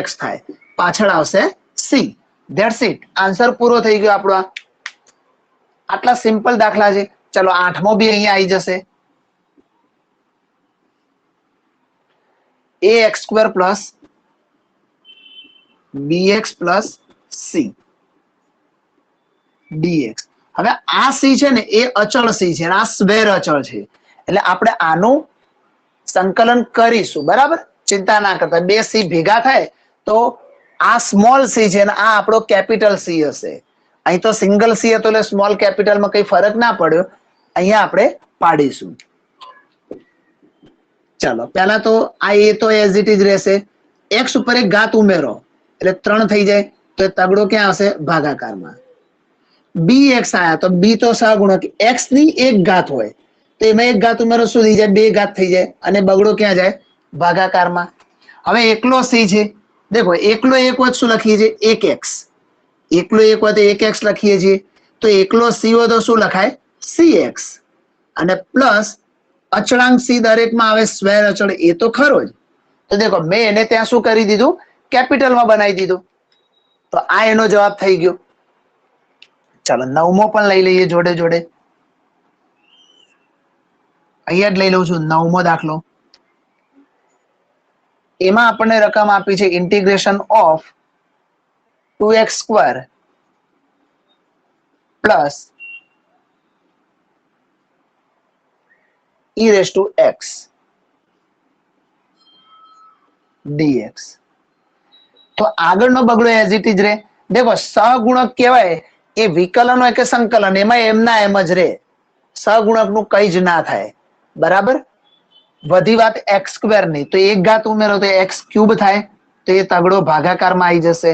x થાય, પાછળ આવશે c. That's it. આન્સર પૂરો થઈ ગયો આપણો. આટલા સિમ્પલ દાખલા છે. ચલો 8મો બી અહીંયા આવી જશે. ax² + bx + c dx. હવે આ c છે ને એ અચળ c છે અને આ સ્વેર અચળ છે એટલે આપણે આનું સંકલન કરીશું. બરાબર, ચિંતા ના કરતા. 2 c ભેગા થાય તો આ સ્મોલ c છે અને આ આપણો કેપિટલ c હશે. અહીં તો સિંગલ c હતો એટલે સ્મોલ કેપિટલમાં કઈ ફરક ના પડ્યો. અહીંયા આપણે પાડીશું. ચાલો પહેલા તો આ એ તો એઝ ઇટ ઇઝ રહેશે. x ઉપર એક ઘાત ઉમેરો એટલે 3 થઈ જાય. તો એ તગડો ક્યાં આવશે? ભાગાકારમાં. bx આયા તો b તો સહગુણક x ની એક ઘાત હોય તો એમાં એક ઘાત ઉમેરો શું થઈ જાય? 2 ઘાત થઈ જાય અને બગડો ક્યાં જાય? ભાગાકારમાં. હવે એકલો c છે. દેખો એકલો એક વખત શું લખીએ છીએ? 1x. એકલો એક વખત 1x લખીએ છીએ. તો એકલો c હોય તો શું લખાય? cx. અને પ્લસ અચળાંક c દરેકમાં આવે, સ્વેર અચળ એ તો ખરો જ. તો દેખો મેં એને ત્યાં શું કરી દીધું? કેપિટલમાં બનાવી દીધું. તો આ એનો જવાબ થઈ ગયો. ચાલો 9મો પણ લઈ લઈએ જોડે જોડે. અહીંયા જ લઈ લઉં છું 9મો દાખલો. એમાં આપણને રકમ આપી છે integration of 2x² + e raise to x dx. તો આગળનો બગડો એઝ ઇટ ઇઝ રે. દેખો સહગુણક કહેવાય એ વિકલન હોય કે સંકલન એમાં એમના એમ જ રે. સહગુણક નું કઈ જ ના થાય. બરાબર. વધી વાત એક્સ સ્ક્વેર ની તો એક ઘાત ઉમેરો તો એક્સ ક્યુબ થાય તો એ તગડો ભાગાકારમાં આવી જશે.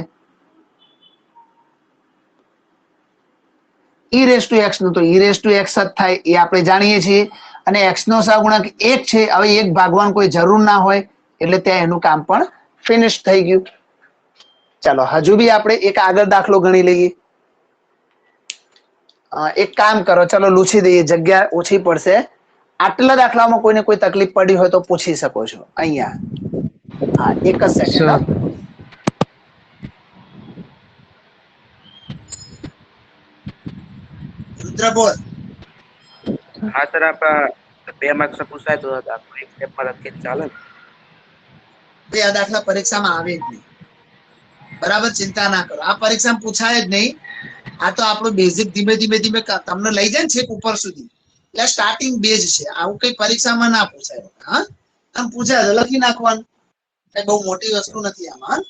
ઈ રેસ ટુ એક્સ નું તો ઈ રેસ ટુ એક્સ જ થાય એ આપણે જાણીએ છીએ. અને એક્સ નો સહગુણક એક છે. હવે એક ભાગવાની કોઈ જરૂર ના હોય એટલે ત્યાં એનું કામ પણ ફિનિશ થઈ ગયું. ચાલો હજુ બી આપણે એક આગળ દાખલો ગણી લઈએ. એક કામ કરો, ચલો લૂછી દઈએ, જગ્યા ઓછી પડશે. આટલા દાખલામાં કોઈને કોઈ તકલીફ પડી હોય તો પૂછી શકો છો અહીંયા. હા, એક જ સેકન્ડ. સર રુદ્ર બોલ. હા સર, આપ 2 માર્ક્સ પૂછાય તો આપણે એક સ્ટેપમાં લખીએ તો ચાલે ને? ભાઈ આ દાખલા પરીક્ષામાં આવે જ નહીં. બરાબર, ચિંતા ના કરો. આ પરીક્ષામાં પૂછાય જ નહીં. આ તો આપણું બેઝિક ધીમે ધીમે ધીમે તમને લઈ જાય ને છેક ઉપર સુધી. એટલે સ્ટાર્ટિંગ બેઝ છે. આવું કઈ પરીક્ષામાં ના પૂછાય. હા, આમ પૂછાય તો લખી નાખવાનું. કઈ બહુ મોટી વસ્તુ નથી આમાં.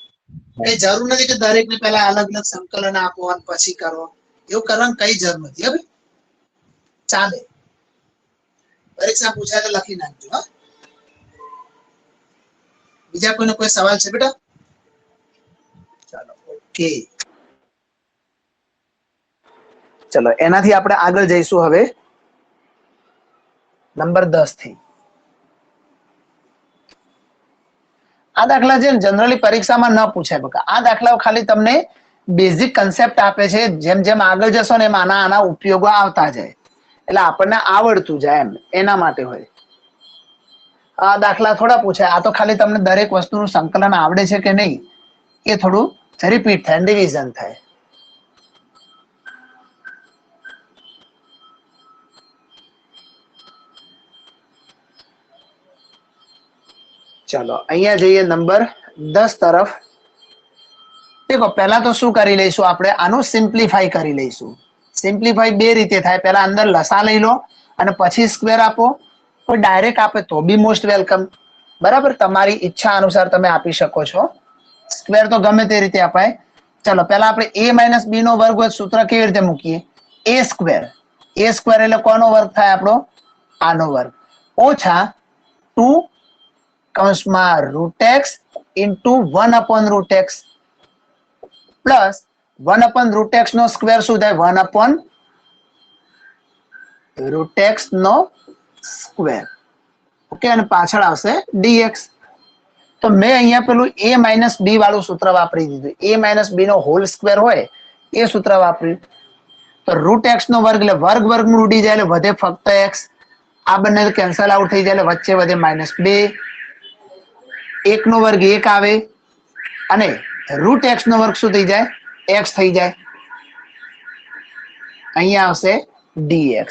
કઈ જરૂર નથી કે દરેક ને પહેલા અલગ અલગ સંકલન આપો અને પછી કરો. એવું કરવાની કઈ જરૂર નથી. હવે ચાલે, પરીક્ષા પૂછાય તો લખી નાખજો. હા, બીજા કોઈને કોઈ સવાલ છે બેટા? ચાલો, ઓકે. ચલો એનાથી આપણે આગળ જઈશું હવે નંબર 10 થી. આ દાખલા છે જનરલી પરીક્ષામાં ન પૂછાય બકા. આ દાખલાઓ ખાલી તમને બેઝિક કન્સેપ્ટ આપે છે. જેમ જેમ આગળ જશો ને એમ આના ઉપયોગો આવતા જાય એટલે આપણને આવડતું જાય એમ, એના માટે હોય. આ દાખલા થોડા પૂછાય. આ તો ખાલી તમને દરેક વસ્તુનું સંકલન આવડે છે કે નહીં એ થોડું રિપીટ થાય, રિવિઝન થાય. ચલો અહીંયા જઈએ નંબર 10 તરફ. દેખો પહેલા તો શું કરી લઈશું આપણે, આનું સિમ્પ્લિફાઈ કરી લઈશું. સિમ્પ્લિફાઈ બે રીતે થાય. પહેલા અંદર લસા લઈ લો અને પછી સ્ક્વેર આપો. કોઈ ડાયરેક્ટ આપે તો બી મોસ્ટ વેલકમ. બરાબર, તમારી ઈચ્છા અનુસાર તમે આપી શકો છો. સ્ક્વેર તો ગમે તે રીતે અપાય. ચલો પહેલા આપણે a માઇનસ b નો વર્ગ હોય સૂત્ર કેવી રીતે મૂકીએ? a square. a સ્ક્વેર એટલે કોનો વર્ગ થાય આપણો? આનો વર્ગ ઓછા 2 કૌંસમાં root x into 1 upon root x plus 1 upon root x નો સ્ક્વેર શું થાય? 1 અપોન રૂટ એક્સ નો સ્ક્વેર. ઓકે, અને પાછળ આવશે dx. તો મેં અહીંયા પેલું a માઇનસ b વાળું સૂત્ર વાપરી દીધું. a માઇનસ b નો હોલ સ્ક્વેર હોય એ સૂત્ર વાપર્યું. તો રૂટ એક્સ નો વર્ગ એટલે વર્ગ વર્ગમૂળ ઉડી જાય એટલે વધે ફક્ત x. આ બંને કેન્સલ આઉટ થઈ જાય એટલે વચ્ચે વધે -2. 1 નો વર્ગ 1 આવે અને રૂટ એક્સ નો વર્ગ શું થઈ જાય? x થઈ જાય. અહીંયા આવશે dx.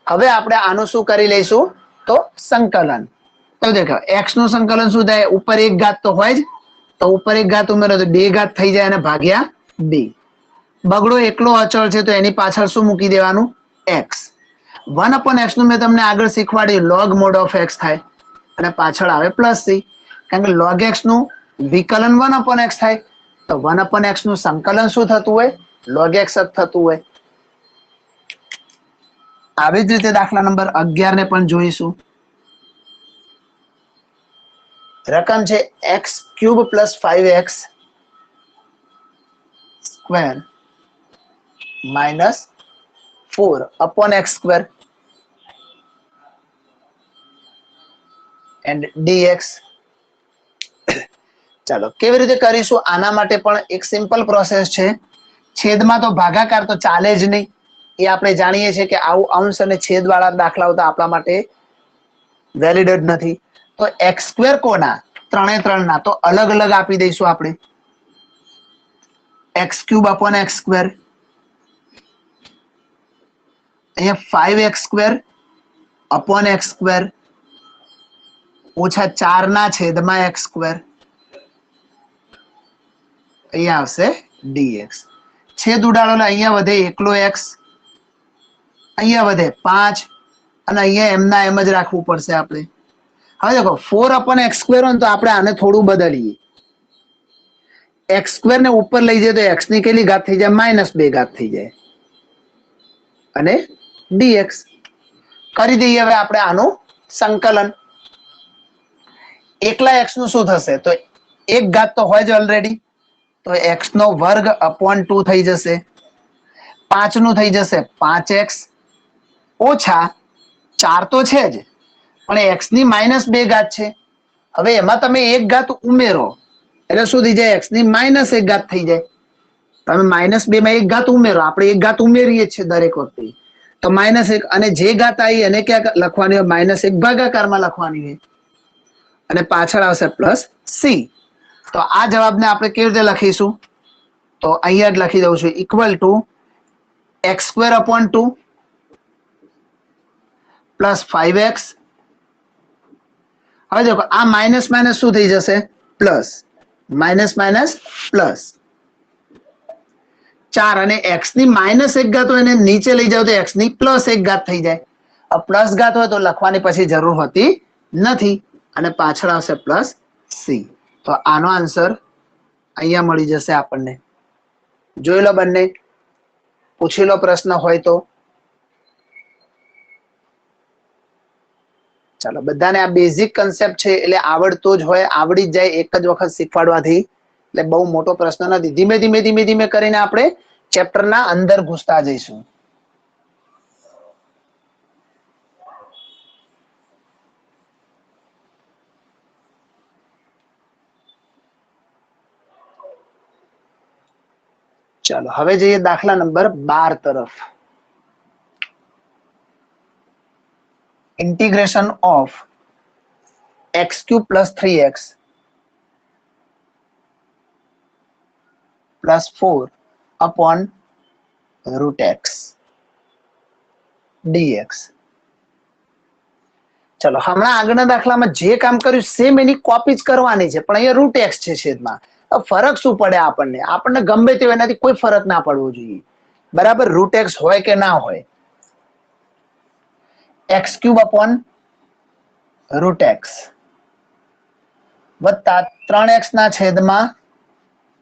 હવે આપણે આનું શું કરી લઈશું તો સંકલન. તો દેખો x નું સંકલન શું થાય? ઉપર એક ઘાત તો હોય જ, તો ઉપર એક ઘાત ઉમેરો તો 2 ઘાત થઈ જાય અને ભાગ્યા 2. બગડો એકલો અચળ છે તો એની પાછળ શું મૂકી દેવાનું? x. 1 અપોન x નું મેં તમને આગળ શીખવાડ્યું log mod of x થાય અને પાછળ આવે પ્લસ c. કારણ કે log x નું વિકલન 1 અપોન x થાય તો 1 અપોન x નું સંકલન શું થતું હોય? log x જ થતું હોય. આવી જ રીતે દાખલા નંબર 11 ને પણ જોઈશું. રકમ છે x cube plus 5x square minus 4 upon x square and dx. ચાલો કેવી રીતે કરીશું? આના માટે પણ એક સિમ્પલ પ્રોસેસ છે. છેદમાં તો ભાગાકાર તો ચાલે જ નહીં, એ આપણે જાણીએ છીએ કે આવું અંશ અને છેદ વાળા દાખલાઓ તો આપણા માટે વેલિડ જ નથી. તો એક્સ સ્ક્વેર કોના? 3 એ 3 ના, તો અલગ અલગ આપી દઈશું આપણે. X cube upon x square, અહીંયા 5x square upon x square ઓછા 4 ના છેદમાં એક્સ સ્ક્વેર. અહીંયા આવશે dx. છેદ ઉડાડો એટલે અહીંયા વધે એકલો x, અહીંયા વધે 5 અને અહીંયા એમના એમ જ રાખવું પડશે આપણે. હવે દેખો 4/x² હોય ને તો આપણે આને થોડું બદલીએ. x² ને ઉપર લઈ જઈએ તો x ની કેટલી ઘાત થઈ જાય? -2 ઘાત થઈ જાય. અને dx કરી દઈએ હવે આપણે આનું સંકલન. એકલા x નું શું થશે? તો એક ઘાત તો હોય જ ઓલરેડી, તો x² / 2 થઈ જશે. 5 નું થઈ જશે 5x ઓછા 4 તો છે જ, પણ x ની -2 ઘાત છે. હવે એમાં તમે એક ઘાત ઉમેરો એટલે શું થઈ જાય? x ની -1 ઘાત થઈ જાય. તમે -2 માં એક ઘાત ઉમેરો, આપણે એક ઘાત ઉમેરીએ છીએ દરેક વખતે, તો -1, અને જે ઘાત આવી એને ક્યાં લખવાની હોય? -1 ભાગાકારમાં લખવાની હોય, અને પાછળ આવશે +c. તો આ જવાબને આપણે કેવી રીતે લખીશું? તો અહીંયા જ લખી દઉં છું, = x² / 2 + 5x. હવે દેખો આ માઇનસ માઇનસ શું થઈ જશે? પ્લસ. પ્લસ 4, અને x ની -1 ઘાત હોય એને નીચે લઈ જાવ તો x ની +1 ઘાત થઈ જાય. પ્લસ ઘાત હોય તો લખવાની પછી જરૂર હોતી નથી, અને પાછળ આવશે +c. તો આનો આન્સર અહીંયા મળી જશે આપણને. જોઈ લો બંને, પૂછી લો પ્રશ્ન હોય તો. ચાલો, બધાને આ બેઝિક કન્સેપ્ટ છે એટલે આવડતો જ હોય, આવડી જ જાય એક જ વખત શીખવાડવાથી, એટલે બહુ મોટો પ્રશ્ન નથી. ધીમે ધીમે ધીમે ધીમે કરીને આપણે ચેપ્ટરના અંદર ઘૂસતા જઈશું. ચાલો હવે જઈએ દાખલા નંબર 12 તરફ. Integration of x³ + 3x + 4 / √x dx. ચલો, હમણાં આગળના દાખલામાં જે કામ કર્યું સેમ એની કોપી જ કરવાની છે, પણ અહીંયા √x છે છેદમાં. ફરક શું પડે આપણને? આપણને ગમે તે એનાથી કોઈ ફરક ના પડવો જોઈએ, બરાબર? √x હોય કે ના હોય, x³ / √x વત્તા 3x ના છેદમાં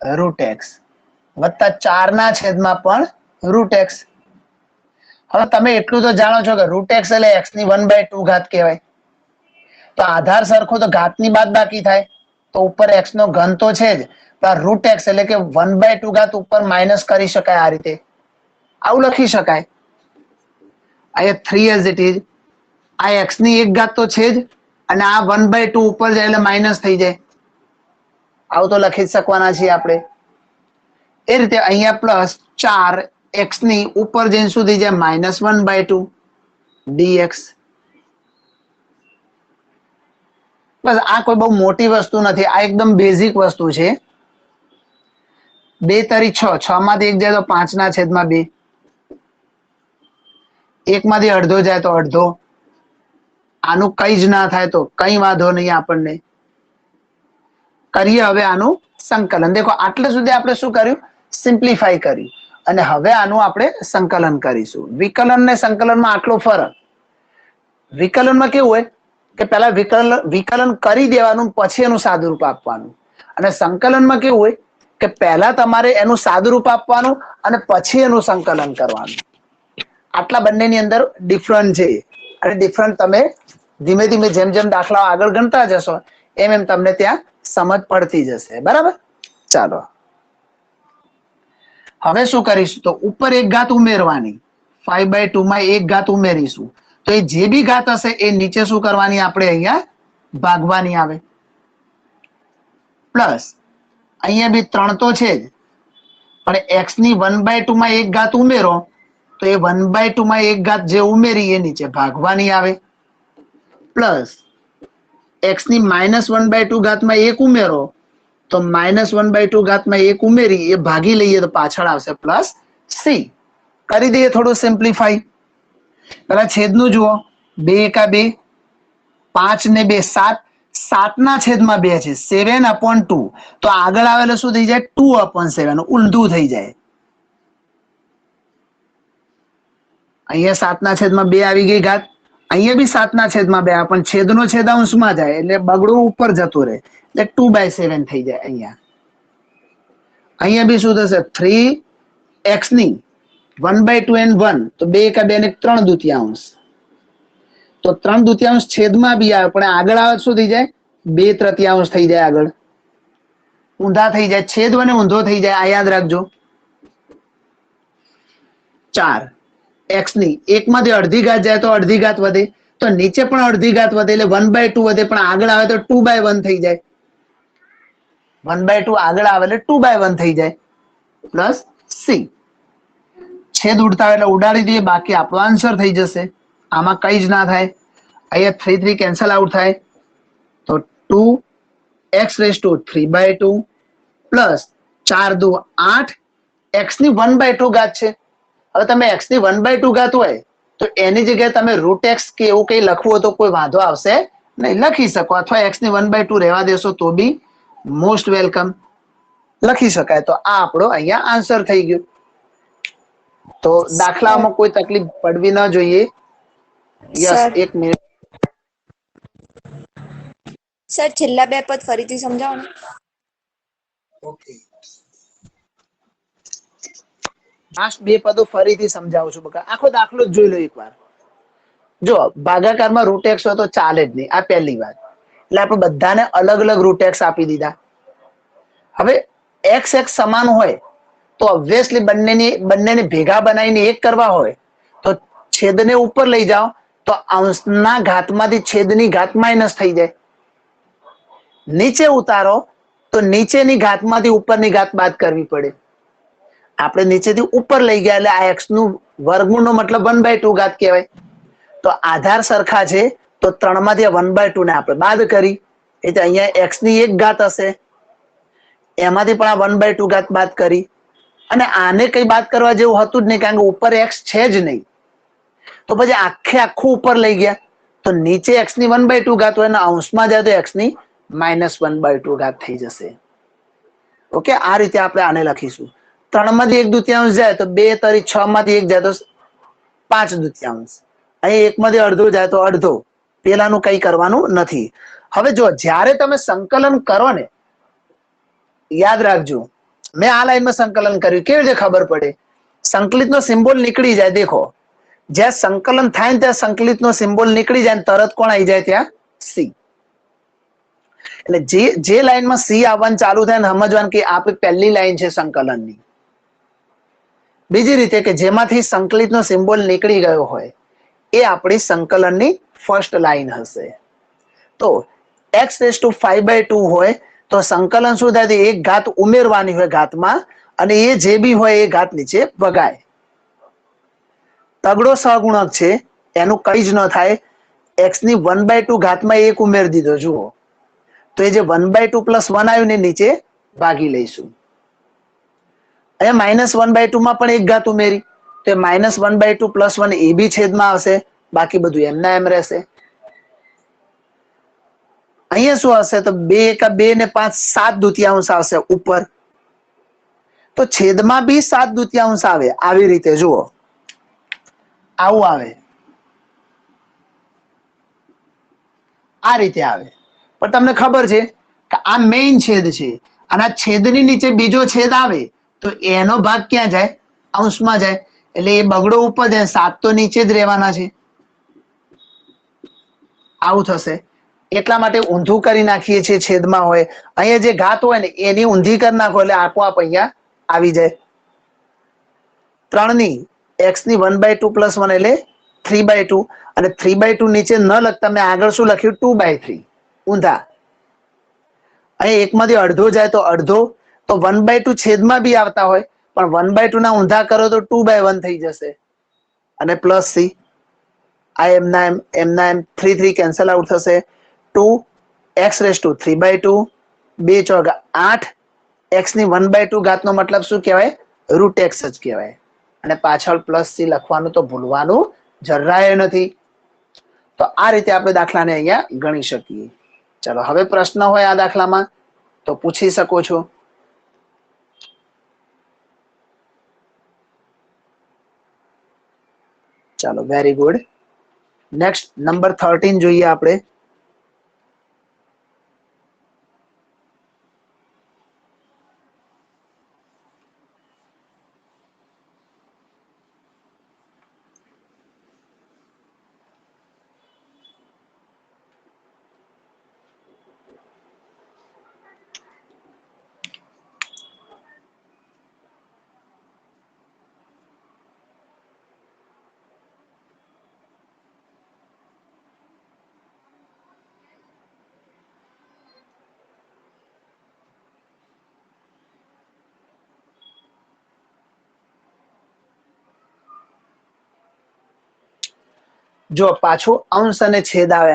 √x વત્તા 4 ના છેદમાં પણ √x. હવે તમે એટલું તો જાણો છો કે √x એટલે x ની 1/2 ઘાત કહેવાય. તો આધાર સરખો તો ઘાતની બાદ બાકી થાય, તો ઉપર x નો ઘન તો છે જ, √x એટલે કે 1/2 ઘાત ઉપર માઇનસ કરી શકાય. આ રીતે આવું લખી શકાય. અહીંયા 3 as it is. આ x ની એક ઘાત તો છે જ, અને આ 1/2 ઉપર જાય એટલે માઇનસ થઈ જાય. આવું તો લખી જ શકવાના છીએ આપણે. એ રીતે અહીંયા +4 x ની ઉપર જઈને શું થઈ જાય? -1/2 dx. બસ, આ કોઈ બહુ મોટી વસ્તુ નથી, આ એકદમ બેઝિક વસ્તુ છે. 2 તરી 6, 6 માંથી 1 જાય તો 5 ના છેદમાં 2, 1 માંથી અડધો જાય તો અડધો. આનું કઈ જ ના થાય તો કઈ વાંધો નહીં આપણને. કરીએ હવે આનું સંકલન. દેખો, આટલે સુધી આપણે શું કર્યું? સિમ્પ્લિફાઈ કર્યું, અને હવે આનું આપણે સંકલન કરીશું. વિકલન ને સંકલનમાં આટલો ફરક. વિકલનમાં કેવું હોય કે પહેલા વિકલન કરી દેવાનું, પછી એનું સાદુરૂપ આપવાનું. અને સંકલનમાં કેવું હોય કે પહેલા તમારે એનું સાદુરૂપ આપવાનું અને પછી એનું સંકલન કરવાનું. આટલા બંનેની અંદર ડિફરન્ટ છે, અને ડિફરન્ટ તમે ધીમે ધીમે જેમ જેમ દાખલાઓ આગળ ગણતા જશો એમ એમ તમને ત્યાં સમજ પડતી જશે, બરાબર? ચાલો, હવે શું કરીશું? તો ઉપર એક ઘાત ઉમેરવાની, 5/2 માં એક ઘાત ઉમેરીશું, તો એ જે બી ઘાત હશે એ નીચે શું કરવાની? આપણે અહીંયા ભાગવાની આવે. પ્લસ અહીંયા બી 3 તો છે જ, પણ x ની 1/2 માં એક ઘાત ઉમેરો તો એ 1/2 માં એક ઘાત જે ઉમેરી એ નીચે ભાગવાની આવે. પ્લસ x ની -1/2 ઘાતમાં એક ઉમેરો તો -1/2 ઘાતમાં એક ઉમેરી એ ભાગી લઈએ તો પાછળ આવશે +c. કરી દઈએ થોડું સિમ્પ્લિફાઈ. પેલા છેદનું જુઓ, 2 × 2, 5 ને 2 7, 7 ના છેદમાં 2 છે, 7/2. તો આગળ આવેલું શું થઈ જાય? 2/7, ઊંધું થઈ જાય. અહીંયા 7 ના છેદમાં 2 આવી ગઈ ઘાત, અહીંયા બી 7 ના છેદમાં 2 પણ છેદનો છેદ અંશમાં જાય એટલે બગડું ઉપર જતું રહે એટલે 2/7 થઈ જાય. અહીંયા બી શું થશે 3x ની 1/2 and 1 તો 2 એકા 2 ને 3 દૂતિયાંશ તો 3 દૂતિયાંશ છેદમાં બી આવે પણ આગળ આવે શું થઈ જાય 2 તૃતીયાંશ થઈ જાય. આગળ ઊંધા થઈ જાય છેદ અને ઊંધો થઈ જાય. આ યાદ રાખજો. 4 x ની 1 માંથી અડધી ઘાત જાય તો અડધી ઘાત વધે તો નીચે પણ અડધી ઘાત વધે એટલે 1/2 વધે પણ આગળ આવે તો 2/1 થઈ જાય. 1/2 આગળ આવે એટલે 2/1 થઈ જાય પ્લસ c. છેદ ઉડતા હોય એટલે ઉડાડી દઈએ બાકી આપણો આન્સર થઈ જશે. આમાં કઈ જ ના થાય. અહીંયા 3 3 કેન્સલ આઉટ થાય તો 2x⁵3/2 પ્લસ 4 દુ 8 x ની 1/2 ઘાત છે. હવે તમે x ની 1/2 ઘાત હોય તો એની જગ્યાએ તમે √x કે એવું કઈ લખવું હોય તો કોઈ વાંધો આવશે નહીં. લખી શકો અથવા x ની 1/2 રહેવા દેશો તો બી મોસ્ટ વેલકમ લખી શકાય. તો આ આપણો અહીંયા આન્સર થઈ ગયો. તો દાખલામાં કોઈ તકલીફ પડવી ન જોઈએ. Yes, sir 1 minute. સર છેલ્લા બે પદ ફરીથી સમજાવો ને. ઓકે, લાસ્ટ બે પદો ફરીથી સમજાવું છું. બકા આખો દાખલો જ જોઈ લો એકવાર. જો ભાગાકારમાં √x હોય તો ચાલે જ નહીં. આ પહેલી વાત. એટલે આપણે બધાને અલગ અલગ √x આપી દીધા. હવે x x સમાન હોય તો ઓબ્વિયસલી બંનેને ભેગા બનાવીને એક કરવા હોય તો છેદને ઉપર લઈ જાઓ તો અંશના ઘાતમાંથી છેદની ઘાત માઇનસ થઈ જાય. નીચે ઉતારો તો નીચેની ઘાતમાંથી ઉપરની ઘાત બાદ કરવી પડે. આપણે નીચેથી ઉપર લઈ ગયા એટલે આ x નું વર્ગમૂળનો મતલબ 1/2 ઘાત કહેવાય. તો આધાર સરખા છે તો 3 માંથી 1/2 ને આપણે બાદ કરી એટલે અહીંયા x ની 1 ઘાત હશે. એમાંથી પણ આ 1/2 ઘાત બાદ કરી અને આને કઈ બાદ કરવા જેવું હતું જ નહીં કારણ કે ઉપર x છે જ નહીં. તો પછી આખું ઉપર લઈ ગયા તો નીચે x ની 1/2 ઘાત હોય અને અંશમાં જાય તો x ની -1/2 ઘાત થઈ જશે. ઓકે, આ રીતે આપણે આને લખીશું. 3 માંથી 1 દૂતિયાંશ જાય તો 2 તરી 6 માંથી 1 જાય તો 5 દૂતિયાંશ. અહીં 1 માંથી અડધો જાય તો અડધો. પેલાનું કઈ કરવાનું નથી. હવે જો જ્યારે તમે સંકલન કરો ને યાદ રાખજો મેં આ લાઈનમાં સંકલન કર્યું કેવી રીતે ખબર પડે સંકલિતનો સિમ્બોલ નીકળી જાય. દેખો જ્યાં સંકલન થાય ને ત્યાં સંકલિતનો સિમ્બોલ નીકળી જાય તરત કોણ આવી જાય ત્યાં c. એટલે જે લાઈનમાં c આવવાનું ચાલુ થાય ને સમજવાનું કે આ પહેલી લાઈન છે સંકલનની. બીજી રીતે કે જેમાંથી સંકલિતનો સિમ્બોલ નીકળી ગયો હોય એ આપણી સંકલનની ફર્સ્ટ લાઈન હશે. તો x⁵5/2 હોય તો સંકલન શું થાય એક ઘાત ઉમેરવાની હોય ઘાતમાં અને એ જે બી હોય એ ઘાત નીચે ભગાય. તગડો સહગુણક છે એનું કઈ જ ન થાય. x ની 1/2 ઘાતમાં 1 ઉમેરી દીધો જુઓ તો એ જે 1/2 + 1 આવ્યું ને નીચે ભાગી લઈશું. અહીંયા -1/2 માં પણ 1 ઘાત ઉમેરી તો -1/2 + 1 એ બી છેદમાં આવશે. બાકી બધું એમના એમ રહેશે. અહીંયા શું હશે તો 2 એકા 2 ને 5 7 દૂતિયાંશ આવશે ઉપર. તો છેદમાં બી 7 દૂતિયાંશ આવે. આવી રીતે જુઓ આવું આવે આ રીતે આવે. પણ તમને ખબર છે કે આ મેઇન છેદ છે અને આ છેદની નીચે બીજો છેદ આવે તો એનો ભાગ ક્યાં જાય અંશમાં જાય એટલે એ બગડો ઉપર જાય. 7 તો નીચે જ રહેવાના છે. આવું થશે. એટલા માટે ઊંધું કરી નાખીએ છીએ છેદમાં હોય. અહીંયા જે ઘાત હોય ને એની ઊંધી કરી નાખો એટલે આપોઆપ અહીંયા આવી જાય. 3 ની x ની 1/2 + 1 એટલે 3/2 અને 3/2 નીચે ન લખતા મેં આગળ શું લખ્યું 2/3 ઊંધા. અહીં 1 માંથી અડધો જાય તો અડધો તો 1/2 છેદમાં બી આવતા હોય પણ 1/2 ના ઊંધા કરો તો 2/1 થઈ જશે અને પ્લસ c. આ એમના એમ 3 3 કેન્સલ આઉટ થશે. 2x⁵3/2 2 ચોક 8 x ની 1/2 ઘાતનો મતલબ શું કહેવાય √x જ કહેવાય. અને પાછળ પ્લસ c લખવાનું તો ભૂલવાનું જરાય નથી. તો આ રીતે આપણે દાખલાને અહીંયા ગણી શકીએ. ચલો હવે પ્રશ્ન હોય આ દાખલામાં તો પૂછી શકો છો. ચાલો વેરી ગુડ. નેક્સ્ટ નંબર 13 જોઈએ આપણે. જો પાછું અંશ અને છેદ આવે.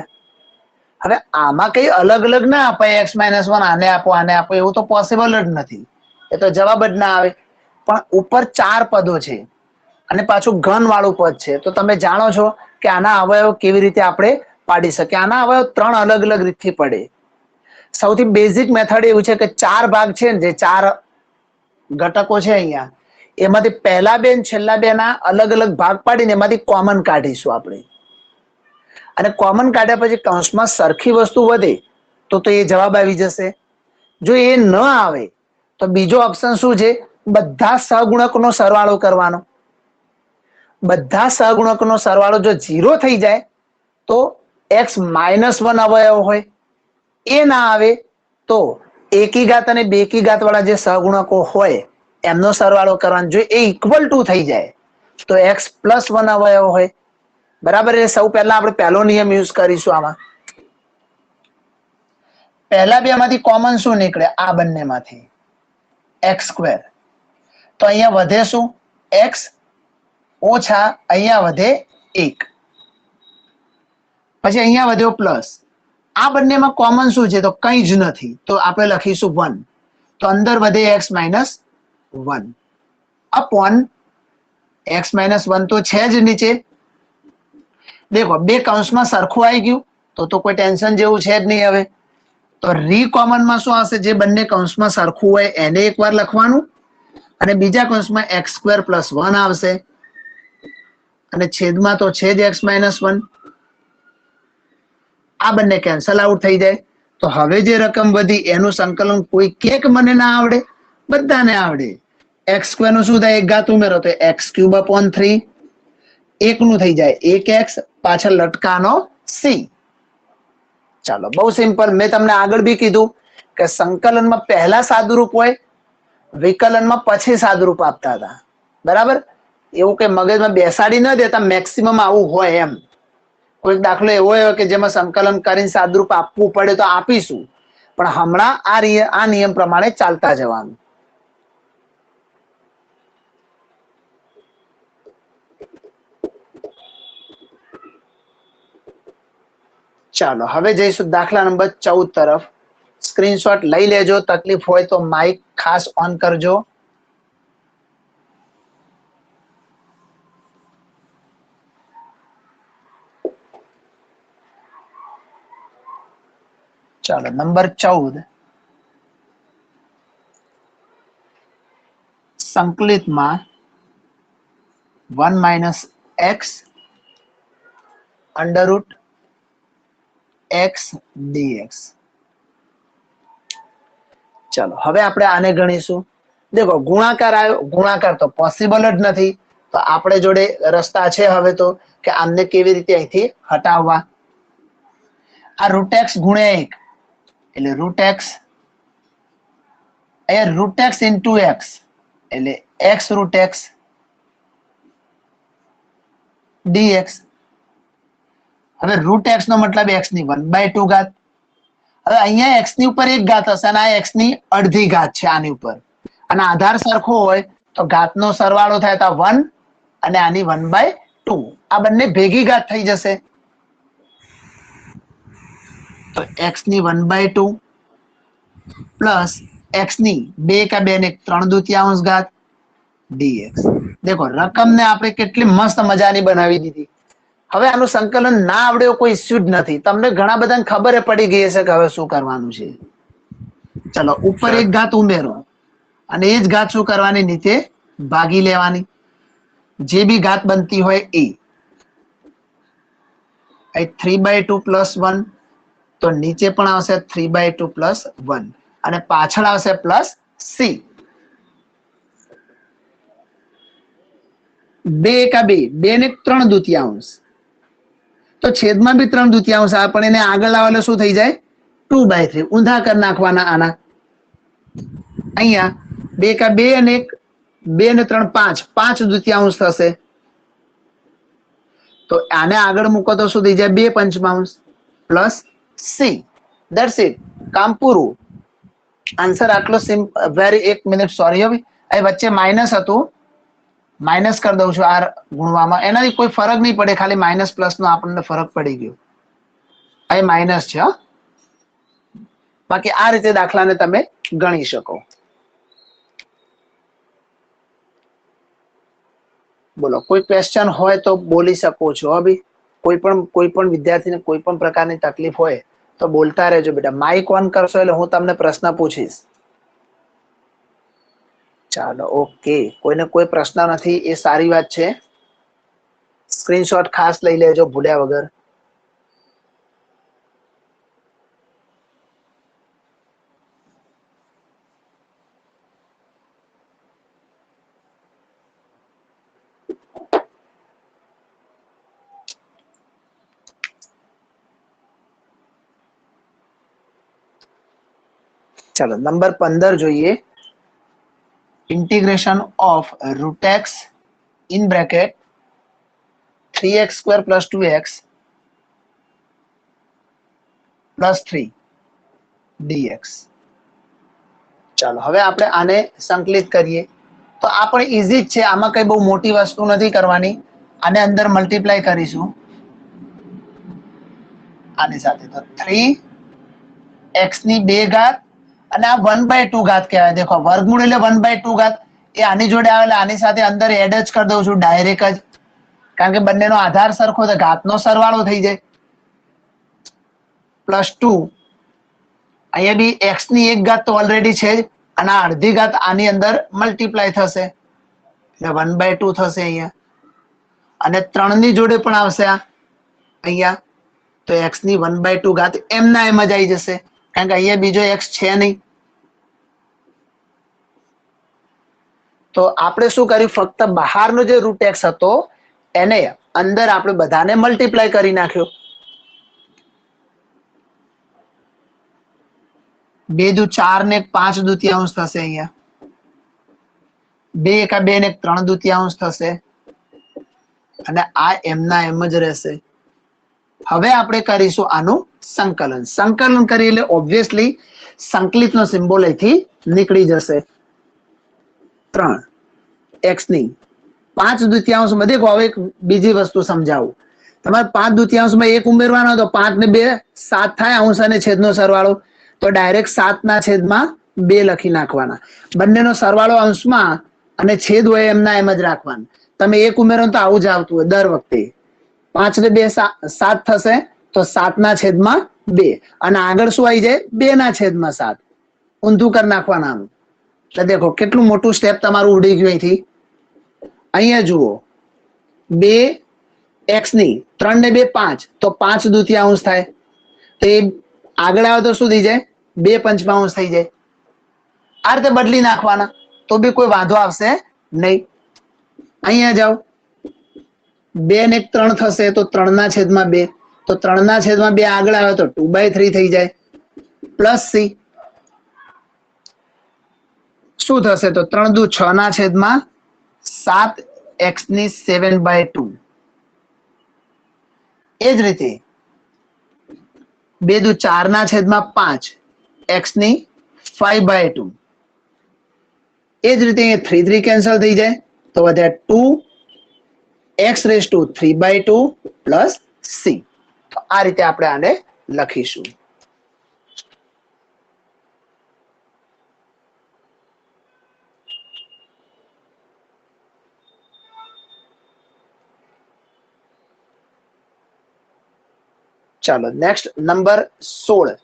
હવે આમાં કઈ અલગ અલગ ના અપાય x-1 આને આપો એવું તો પોસિબલ જ નથી. એ તો જવાબ જ ના આવે. પણ ઉપર 4 પદો છે અને પાછું ઘન વાળું પદ છે, તો તમે જાણો છો કે આના અવયવ કેવી રીતે આપણે પાડી શકીએ. આના અવયવ 3 અલગ અલગ રીતથી પડે. સૌથી બેઝિક મેથડ એવું છે કે 4 ભાગ છે ને, જે 4 ઘટકો છે અહીંયા, એમાંથી પહેલા બે અને છેલ્લા બે ના અલગ અલગ ભાગ પાડીને એમાંથી કોમન કાઢીશું આપણે. અને કોમન કાઢ્યા પછી કૌંસમાં સરખી વસ્તુ વધે તો એ જવાબ આવી જશે. જો એ ન આવે તો બીજો ઓપ્શન શું છે? બધા સહગુણકનો સરવાળો કરવાનો. બધા સહગુણકનો સરવાળો જો 0 થઈ જાય તો x-1 અવયવ હોય. એ ના આવે તો એકી ઘાત અને બેકી ઘાત વાળા જે સહગુણકો હોય એમનો સરવાળો કરવાનો. જો એ ઇક્વલ ટુ થઈ જાય તો x+1 અવયવ હોય. બરાબર. એટલે સૌ પહેલા આપણે પહેલો નિયમ યુઝ કરીશું. આમાં પહેલા બે માંથી કોમન શું નીકળે? આ બંનેમાંથી x². તો અહીંયા વધે શું? x ઓછા અહીંયા વધે 1. પછી અહીંયા વધ્યો પ્લસ. આ બંનેમાં કોમન શું છે? તો કંઈ જ નથી, તો આપણે લખીશું 1. તો અંદર વધે x-1 અપોન x-1 તો છે જ નીચે. દેખો બે કૌંસમાં સરખું આવી ગયું તો કોઈ ટેન્શન જેવું છે જ નહીં. હવે તો રીકોમનમાં શું આવશે? જે બંને કૌંસમાં સરખું હોય એને એકવાર લખવાનું અને બીજા કૌંસમાં x²+1 આવશે અને છેદમાં તો છે જ x-1. આ બંને કેન્સલ આઉટ થઈ જાય. તો હવે જે રકમ વધી એનું સંકલન કોઈ કેક મને ના આવડે? બધાને આવડે. x² નું શું થાય? એક ઘાત ઉમેરો તો x³/3. 1 નું થઈ જાય 1x, પાછળ લટકાનો c. ચાલો, બહુ સિમ્પલ. મેં તમને આગળ બી કીધું કે સંકલનમાં પહેલા સાદુરૂપ હોય, વિકલનમાં પછી સાદુરૂપ આપતા હતા. બરાબર. એવું કે મગજમાં બેસાડી ન દેતા, મેક્સિમમ આવું હોય એમ. કોઈક દાખલો એવો હોય કે જેમાં સંકલન કરીને સાદુરૂપ આપવું પડે તો આપીશું, પણ હમણાં આ નિયમ પ્રમાણે ચાલતા જવાનું. ચાલો હવે જઈશું દાખલા નંબર 14 તરફ. સ્ક્રીનશોટ લઈ લેજો. તકલીફ હોય તો માઇક ખાસ ઓન કરજો. ચાલો નંબર 14. સંકલિતમાં 1 - x √x dx. ચાલો હવે આપણે આને ગણીશું. દેખો ગુણાકાર આવ્યો. ગુણાકાર તો પોસિબલ જ નથી, તો આપણે જોડે રસ્તા છે હવે તો કે આમને કેવી રીતે અહીંથી હટાવવા. આ √x ગુણ્યા 1 એટલે √x, અહીંયા √x * x એટલે x√x dx. હવે √x નો મતલબ x ની 1/2 ઘાત. હવે અહીંયા x ની ઉપર 1 ઘાત હશે અને આ x ની અડધી ઘાત છે આની ઉપર, અને આધાર સરખો હોય તો ઘાતનો સરવાળો થાય તો 1 અને આની 1/2. આ બંને ભેગી ઘાત થઈ જશે તો x ની 1/2 પ્લસ x ની 2 કા 2 ને 3/2 ઘાત dx. દેખો રકમને આપણે કેટલી મસ્ત મજાની બનાવી દીધી. હવે આનું સંકલન ના આવડે એવું કોઈ ઇસ્યુ જ નથી. તમને ઘણા બધાને ખબર પડી ગઈ હશે કે હવે શું કરવાનું છે. ચલો ઉપર 1 ઘાત ઉમેરો અને એ જ ઘાત શું કરવાની? નીચે ભાગી લેવાની. જે બી ઘાત બનતી હોય એ. અહીં 3/2 +1 તો નીચે પણ આવશે 3/2 +1 અને પાછળ આવશે +c. 2 એકા 2, 2 ને 3/2 તો છેદમાં બી 3/2 આવે પણ એને આગળ લાવો એટલે શું થઈ જાય 2/3. ઊંધા કરી નાખવાના આના. અહીંયા 2 એકા 2 અને 2 ને 3 5, 5/2 થશે. તો આને આગળ મૂકો તો શું થઈ જાય 2/5 +c. That's it. કામ પૂરું. આન્સર આટલો વેરી 1 મિનિટ સોરી હવે અહીં વચ્ચે માઇનસ હતું, માઇનસ કરી દઉં છું આ ગુણવામાં. એનાથી કોઈ ફરક નહીં પડે, ખાલી માઇનસ પ્લસ નો આપણને ફરક પડી ગયો. અહીં માઇનસ છે. બાકી આ રીતે દાખલાને તમે ગણી શકો. બોલો, કોઈ ક્વેશ્ચન હોય તો બોલી શકો છો. હવે કોઈ પણ વિદ્યાર્થીને કોઈ પણ પ્રકારની તકલીફ હોય તો બોલતા રહેજો બેટા. માઇક ઓન કરશો એટલે હું તમને પ્રશ્ન પૂછીશ. ચાલો, ઓકે. કોઈને કોઈ પ્રશ્ન નથી એ સારી વાત છે. સ્ક્રીનશોટ ખાસ લઈ લેજો ભૂલ્યા વગર. ચાલો, નંબર 15 જોઈએ. Integration of √x in bracket 3x² + 2x + 3 dx. ચાલો, હવે આપણે આને સંકલિત કરીએ તો આ પણ ઈઝી જ છે. આમાં કઈ બહુ મોટી વસ્તુ નથી કરવાની. આને અંદર મલ્ટીપ્લાય કરીશું આની સાથે, તો 3x ની 2 ઘાત અને આ 1/2 ઘાત કહેવાય. દેખો, વર્ગમૂળ એટલે 1/2 ઘાત. એ આની જોડે આવે એટલે આની સાથે અંદર એડ જ કરી દઉં છું ડાયરેક્ટ જ, કારણ કે બંનેનો આધાર સરખો તો ઘાતનો સરવાળો થઈ જાય. +2. અહીંયા બી x ની 1 ઘાત તો ઓલરેડી છે જ અને આ અડધી ઘાત આની અંદર મલ્ટીપ્લાય થશે એટલે 1/2 થશે અહીંયા. અને 3 ની જોડે પણ આવશે આ અહીંયા, તો x ની 1/2 ઘાત એમના એમ જ આવી જશે, કારણ કે અહીંયા બીજો x છે નહીં. તો આપણે શું કર્યું, ફક્ત બહારનો જે √x હતો એને અંદર આપણે બધાને મલ્ટીપ્લાય કરી નાખ્યો. 2 દુ 4 ને 5/2 થશે અહીંયા. 2 એકા 2 ને 3/2 થશે અને આ એમના એમ જ રહેશે. હવે આપણે કરીશું આનું સંકલન. સંકલન કરી એટલે ઓબ્વિયસલી સંકલિતનો સિમ્બોલ અહીંથી નીકળી જશે. 3x ની 5/2 દેખો. હવે એક બીજી વસ્તુ સમજાવું. તમારે 5/2 1 ઉમેરવાનો તો 5 ને 2 7 થાય, અંશ અને છેદનો સરવાળો, તો ડાયરેક્ટ 7/2 લખી નાખવાના. બંનેનો સરવાળો અંશમાં અને છેદ હોય એમના એમ જ રાખવાના. તમે 1 ઉમેરો તો આવું જ આવતું હોય દર વખતે. 5 ને 2 7 થશે, તો 7/2 અને આગળ શું આવી જાય 2/7. ઊંધું કરી નાખવાના આનું. એટલે દેખો કેટલું મોટું સ્ટેપ તમારું ઉડી ગયું અહીંથી. અહીંયા જુઓ, 2x ની 3 ને 2 5, તો 5/2 થાય. તો એ આગળ આવે તો શું થઈ જાય 2/5 થઈ જાય. આ રીતે બદલી નાખવાના તો બી કોઈ વાંધો આવશે નહીં. અહીંયા જાઓ, 2 ને 3 થશે તો 3/2, તો 3/2 આગળ આવે તો 2/3 થઈ જાય. +c શું થશે, તો 3 દુ 6/7, x ની 7/2. એ જ રીતે 2 દુ 4/5, x ની 5/2. એ જ રીતે 3 કેન્સલ થઈ જાય તો વધે 2x⁵3/2 + c. તો આ રીતે આપણે આને લખીશું. ચાલો, નેક્સ્ટ નંબર 16.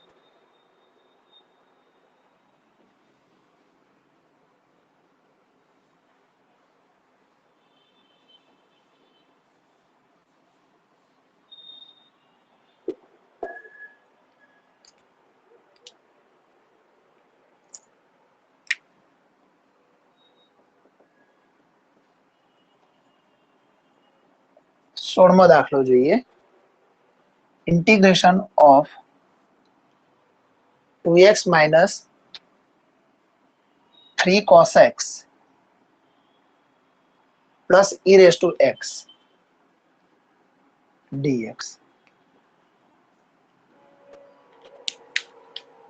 16મો દાખલો જોઈએ. Integration of 2x minus 3 cos x plus e raised to x dx.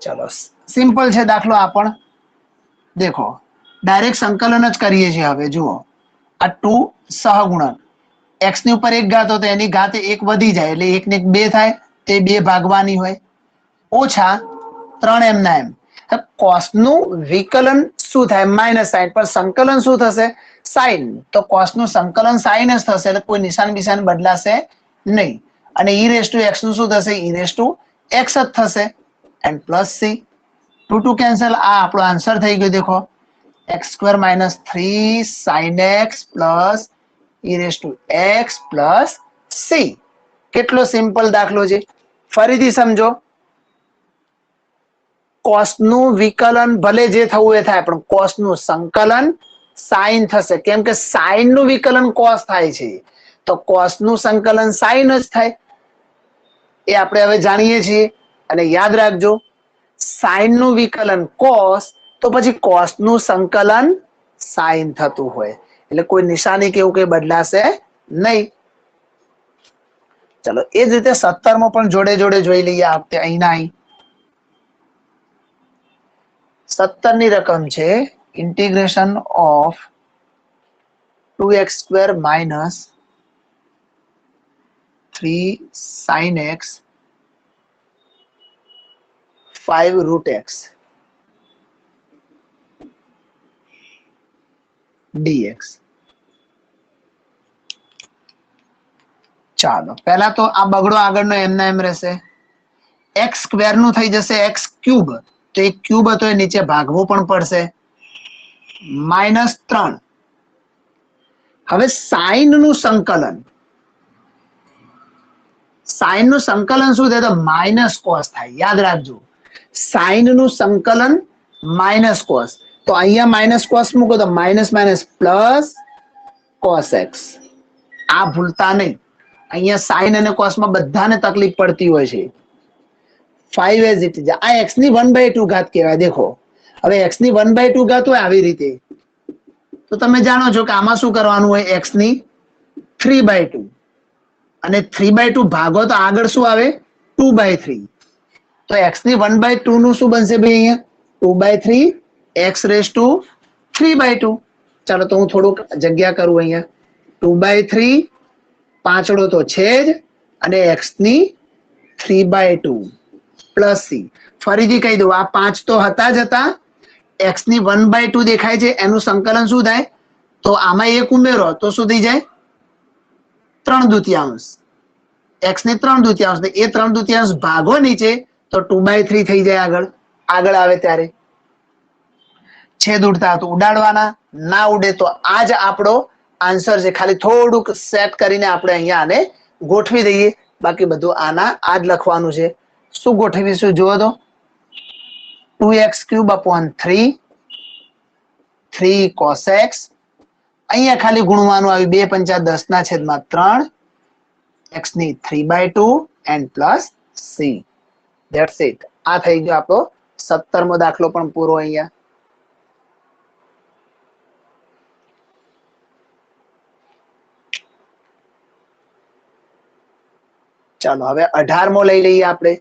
ચલો સિમ્પલ છે દાખલો. આ પણ દેખો ડાયરેક્ટ સંકલન જ કરીએ છીએ. હવે જુઓ આ 2 સહગુણક x ની ઉપર એક ઘાત હોય તો એની ઘાત એક વધી જાય એટલે એક ને એક બે થાય, તે બે ભાગવાની હોય, ઓછા 3 એમ ના એમ. કોસ નું વિકલન શું થાય? Minus sign. પર સંકલન શું થશે? સાઇન. તો કોસ નું સંકલન સાઇન જ થશે એટલે કોઈ નિશાન બિશાન બદલાશે નહીં. અને ઈ રેસ ટુ એક્સ નું શું થશે? ઈ રેસ ટુ એક્સ જ થશે. And plus C 2 2 cancel. આ આપણો આન્સર થઈ ગયો. દેખો x² minus 3 sin x plus e raised to x plus c. કેટલો સિમ્પલ દાખલો છે. ફરીથી સમજો. કોસ નું વિકલન ભલે જે થવું એ થાય, પણ કોસ નું સંકલન સાઇન થશે. કેમ કે સાઇન નું વિકલન કોસ થાય છે, તો કોસ નું સંકલન સાઇન જ થાય. એ આપણે હવે જાણીએ છીએ. અને યાદ રાખજો, સાઇન નું વિકલન કોસ, તો પછી કોસ નું સંકલન સાઇન થતું હોય એટલે કોઈ નિશાની કે એવું કઈ બદલાશે નહીં. ચલો એ જ રીતે 17મો પણ જોડે જોડે જોઈ લઈએ. આપણે અહીંના અહીં 17 ની રકમ છે integration of 2x² minus 3 sin x 5 root x dx. ચાલો પહેલા તો આ બગડો આગળનો એમના એમ રહેશે. x² નું થઈ જશે x³. તો એક ક્યુબ હતો એ નીચે ભાગવું પણ પડશે. -3. હવે સાઇન નું સંકલન, સાઇન નું સંકલન શું થાય? તો માઇનસ કોસ થાય. યાદ રાખજો, સાઇન નું સંકલન માઇનસ કોસ. તો અહીંયા માઇનસ કોસ મૂકો તો minus minus plus cos x. આ ભૂલતા નહીં. અહીંયા સાઇન અને કોસમાં બધાને તકલીફ પડતી હોય છે. 5 એઝ ઇટ ઇઝ. આ x ની 1/2 ઘાત કહેવાય. દેખો હવે x ની 1/2 ઘાત હોય આવી રીતે, તો તમે જાણો છો કે આમાં શું કરવાનું હોય? x ની 3/2. અને 3/2 ભાગો તો આગળ શું આવે? 2/3. તો x ની 1/2 નું શું બનશે ભાઈ? અહીંયા 2/3 x raised to 3/2. ચાલો તો હું થોડુંક જગ્યા કરું અહીંયા. 2/3 પાંચડો તો છે જ, અને x ની 3/2 પ્લસ સી. ફરીથી કહી દઉં, આ 5 તો હતા જ હતા. x ની 1/2 દેખાય છે, એનું સંકલન શું થાય? તો આમાં એક ઉમેરો તો શું થઈ જાય? 3/2. x ની 3/2 એ 3/2 ભાગો નીચે તો 2/3 થઈ જાય. આગળ આવે ત્યારે છેદ ઉડતા તો ઉડાડવાના, ના ઉડે તો આ જ આપણો આન્સર છે. ખાલી થોડુંક સેટ કરીને આપણે અહીંયા આને ગોઠવી દઈએ. બાકી બધું આના આ જ લખવાનું છે. શું ગોઠવીશું જુઓ તો 2x³ 3 cos x. અહીંયા ખાલી ગુણવાનું આવ્યું. 2 × 5 = 10/3 x ની 3/2 and plus c. That's it. આ થઈ ગયો આપણો 17મો દાખલો પણ પૂરો. અહીંયા ચાલો હવે 18મો લઈ લઈએ આપણે.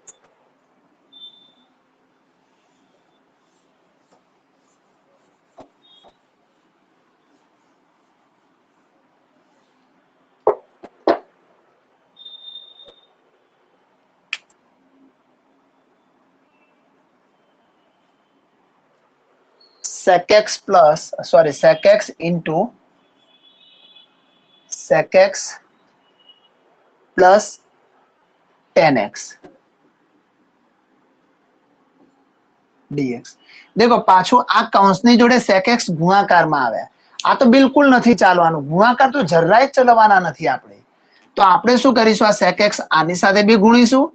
sec x into sec x plus tan x dx. देखो પાછું આ કૌંસની જોડે sec x ગુણાકારમાં આવે. આ તો બિલકુલ નથી ચાલવાનું. ગુણાકાર તો જરાય ચલાવવાના નથી આપણે. તો આપણે શું કરીશું? આ sec x આની સાથે બી ગુણીશું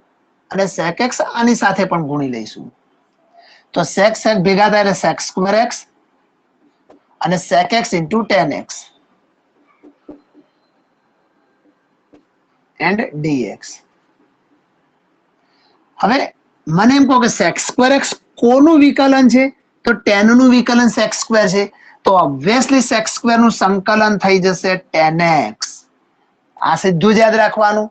અને sec x આની સાથે પણ ગુણી લઈશું. તો sec ભેગા થાય એટલે sec² x અને sec x into tan x. And dx. હવે મને એમ કહો કે sec square x કોનું વિકલન છે? તો tan નું વિકલન sec square છે, તો ઓબ્વિયસલી sec square નું સંકલન થઈ જશે tan x. આ સીધું જ યાદ રાખવાનું.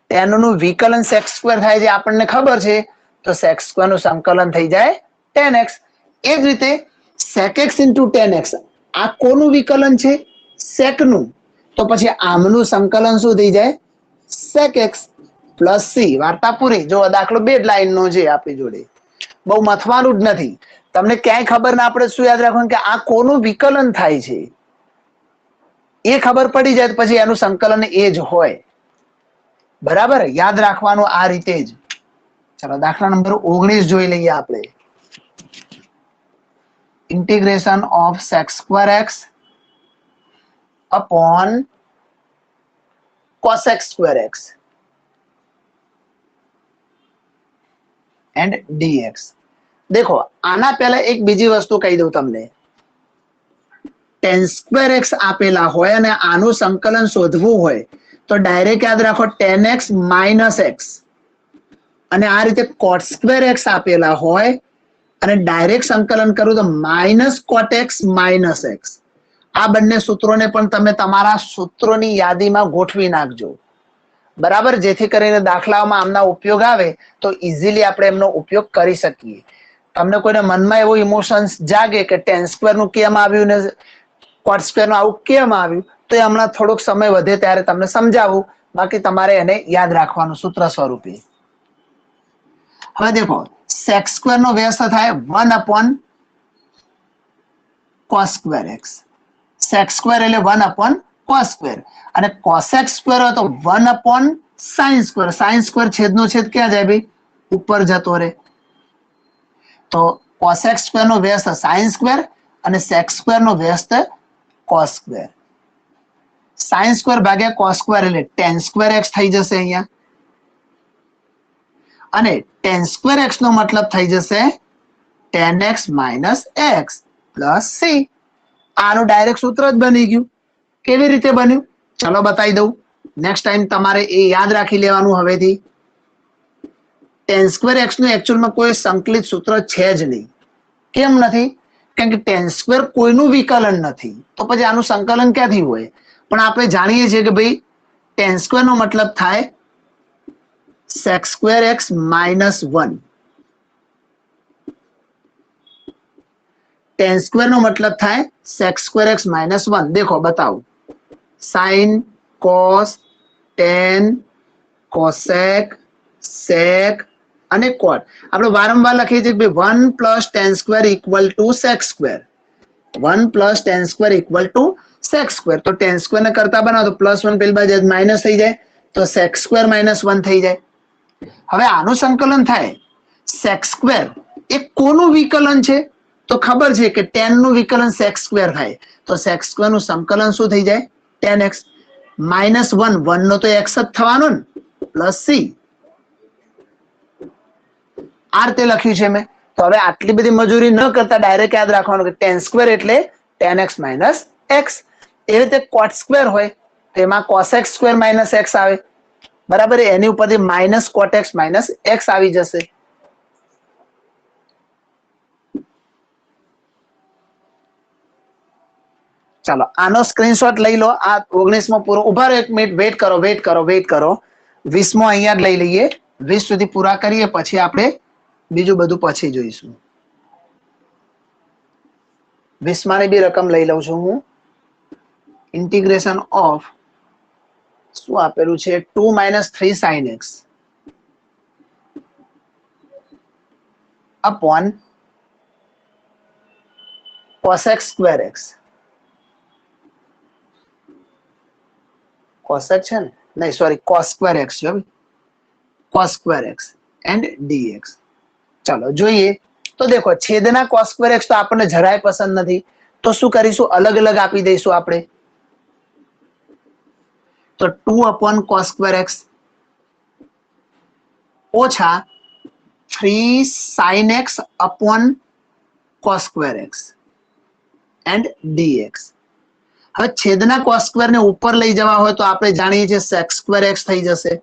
tan નું વિકલન sec square થાય છે આપણને ખબર છે, તો sec square નું સંકલન થઈ જાય tan x. એ જ રીતે sec x into tan x આ કોનું વિકલન છે? sec નું. તો પછી આમનું સંકલન શું થઈ જાય? sec x plus c. વાર્તા પૂરી. જો દાખલો 2 લાઈન નો છે આપણી જોડે, બહુ મથવાનું જ નથી. તમને ક્યાંય ખબર ના પડે શું યાદ રાખવાનું કે આ કોનું વિકલન થાય છે, એ ખબર પડી જાય પછી એનું સંકલન એ જ હોય. બરાબર, યાદ રાખવાનું આ રીતે જ. ચલો દાખલા નંબર 19 જોઈ લઈએ આપણે. Integration of sec square x upon cosec square x and dx. देखो આના પહેલા એક બીજી વસ્તુ કહી દઉં તમને. tan square x આપેલા હોય અને આનું સંકલન શોધવું હોય તો ડાયરેક્ટ યાદ રાખો tan x minus x, અને આ રીતે cot square x આપેલા હોય અને ડાયરેક્ટ સંકલન કરું તો minus cot x minus x. આ બંને સૂત્રોને પણ તમે તમારા સૂત્રોની યાદીમાં ગોઠવી નાખજો. બરાબર, જેથી કરીને દાખલાઓમાં આમના ઉપયોગ આવે તો ઇઝીલી આપણે એમનો ઉપયોગ કરી શકીએ. તમને કોઈને મનમાં એવો ઇમોશન્સ જાગે કે tan square નું કેમ આવ્યું ને cot square નું આવું કેમ આવ્યું, તો એ હમણાં થોડોક સમય વધે ત્યારે તમને સમજાવું. બાકી તમારે એને યાદ રાખવાનું સૂત્ર સ્વરૂપે. હવે દેખો sec square નો વ્યસ્ત થાય 1 upon cos square x. sec square એટલે 1 upon cos square, અને cosec square હોય તો 1 upon sin square. sin square છેદનો છેદ ક્યાં જાય ભાઈ? ઉપર જતો રહે. તો cosec square નો વ્યસ્ત sin square અને sec square નો વ્યસ્ત cos square. sin square ભાગ્યા cos square એટલે tan square x થઈ જશે અહીંયા, અને tan square x નો મતલબ થઈ જશે tan x minus x plus c. આનું ડાયરેક્ટ સૂત્ર જ બની ગયું. કેવી રીતે બન્યું ચલો બતાવી દઉં. નેક્સ્ટ ટાઈમ તમારે એ યાદ રાખી લેવાનું હવેથી. tan square x નું એકચ્યુઅલમાં કોઈ સંકલિત સૂત્ર છે જ નહીં. કેમ નથી? કારણ કે tan square કોઈનું વિકલન નથી, તો પછી આનું સંકલન ક્યાંથી હોય? પણ આપણે જાણીએ છીએ કે ભાઈ tan square નો મતલબ થાય sec square x minus 1. tan square નો મતલબ થાય sec square x minus 1. દેખો બતાવું. sin, cos, tan, cosec, sec અને cot. આપણે વારંવાર લખીએ છીએ કે 1 plus tan square equal to sec square. 1 plus tan square equal to sec square. તો tan square ને કરતા બનાવો તો +1 પેલી બાજુ માઇનસ થઈ જાય, તો sec square minus 1 થઈ જાય. હવે આનું સંકલન થાય sec square એ કોનું વિકલન છે? તો ખબર છે કે tan નું વિકલન sec square થાય, તો sec square નું સંકલન શું થઈ જાય? tan x minus 1. 1 નો તો x જ થવાનો ને, પ્લસ c. આ રીતે લખ્યું છે મેં. તો હવે આટલી બધી મજૂરી ન કરતા ડાયરેક્ટ યાદ રાખવાનું કે tan square એટલે tan x minus x. એ રીતે cot square હોય તો એમાં cosec square minus x આવે. બરાબર, એની ઉપરથી minus cot x minus x આવી જશે. ચાલો આનો સ્ક્રીનશોટ લઈ લો. આ 19મો પૂરો. ઉભા રહો 1 મિનિટ, વેઇટ કરો વેઇટ કરો વેઇટ કરો. 20મો અહીંયા જ લઈ લઈએ. 20 સુધી પૂરા કરીએ પછી આપણે બીજું બધું પછી જોઈશું. 20માની બી રકમ લઈ લઉં છું હું. ઇન્ટિગ્રેશન ઓફ શું આપેલું છે 2 - 3 sin x upon cosec square x. cosec છે ને, નહીં સોરી cos square x છે, cos square x and dx. ચાલો જોઈએ. તો દેખો છેદના cos square x તો આપણને જરાય પસંદ નથી, તો શું કરીશું? અલગ અલગ આપી દઈશું આપણે. તો 2 upon cos square x ઓછા 3 sin x upon cos square x and dx. હવે છેદના cos સ્ક્વેર ને ઉપર લઈ જવા હોય તો આપણે જાણીએ છીએ sec સ્ક્વેર x થઈ જશે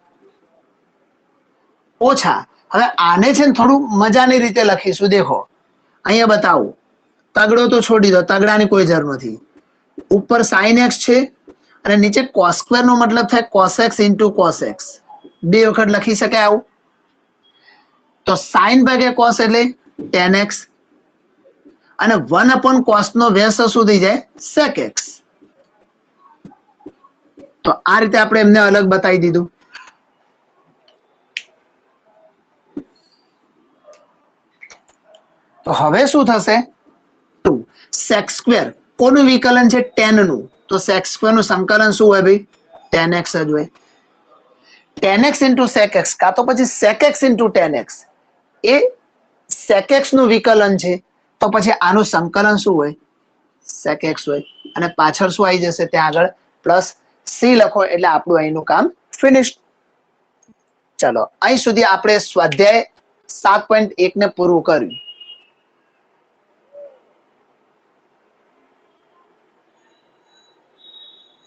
ઓછા. હવે આને છે ને થોડું મજાની રીતે લખીશું. દેખો અહીંયા બતાવું, તગડો તો છોડી દો, તગડાની કોઈ જરૂર નથી. ઉપર sin x છે અને નીચે cos સ્ક્વેર નો મતલબ થાય cos x into cos x. બે વખત લખી શકાય આવું. તો sin ભાગ્યા cos એટલે tan x અને 1/cos નો વ્યસ્ત શું થઈ જાય sec x. તો આ રીતે આપણે એમને અલગ બતાવી દીધું. તો હવે શું થશે, sec સ્ક્વેર કોનું વિકલન છે tan નું, તો sec સ્ક્વેર નું સંકલન શું હોય ભાઈ tan x જ હોય. tan x into sec x કા તો પછી sec x into tan x એ sec x નું વિકલન છે તો પછી આનું સંકલન શું હોય sec x હોય અને પાછળ શું આવી જશે ત્યાં આગળ પ્લસ c લખો એટલે આપણું અહીંનું કામ ફિનિશ. ચલો અહીં સુધી આપણે સ્વાધ્યાય 7.1 ને પૂરું કર્યું.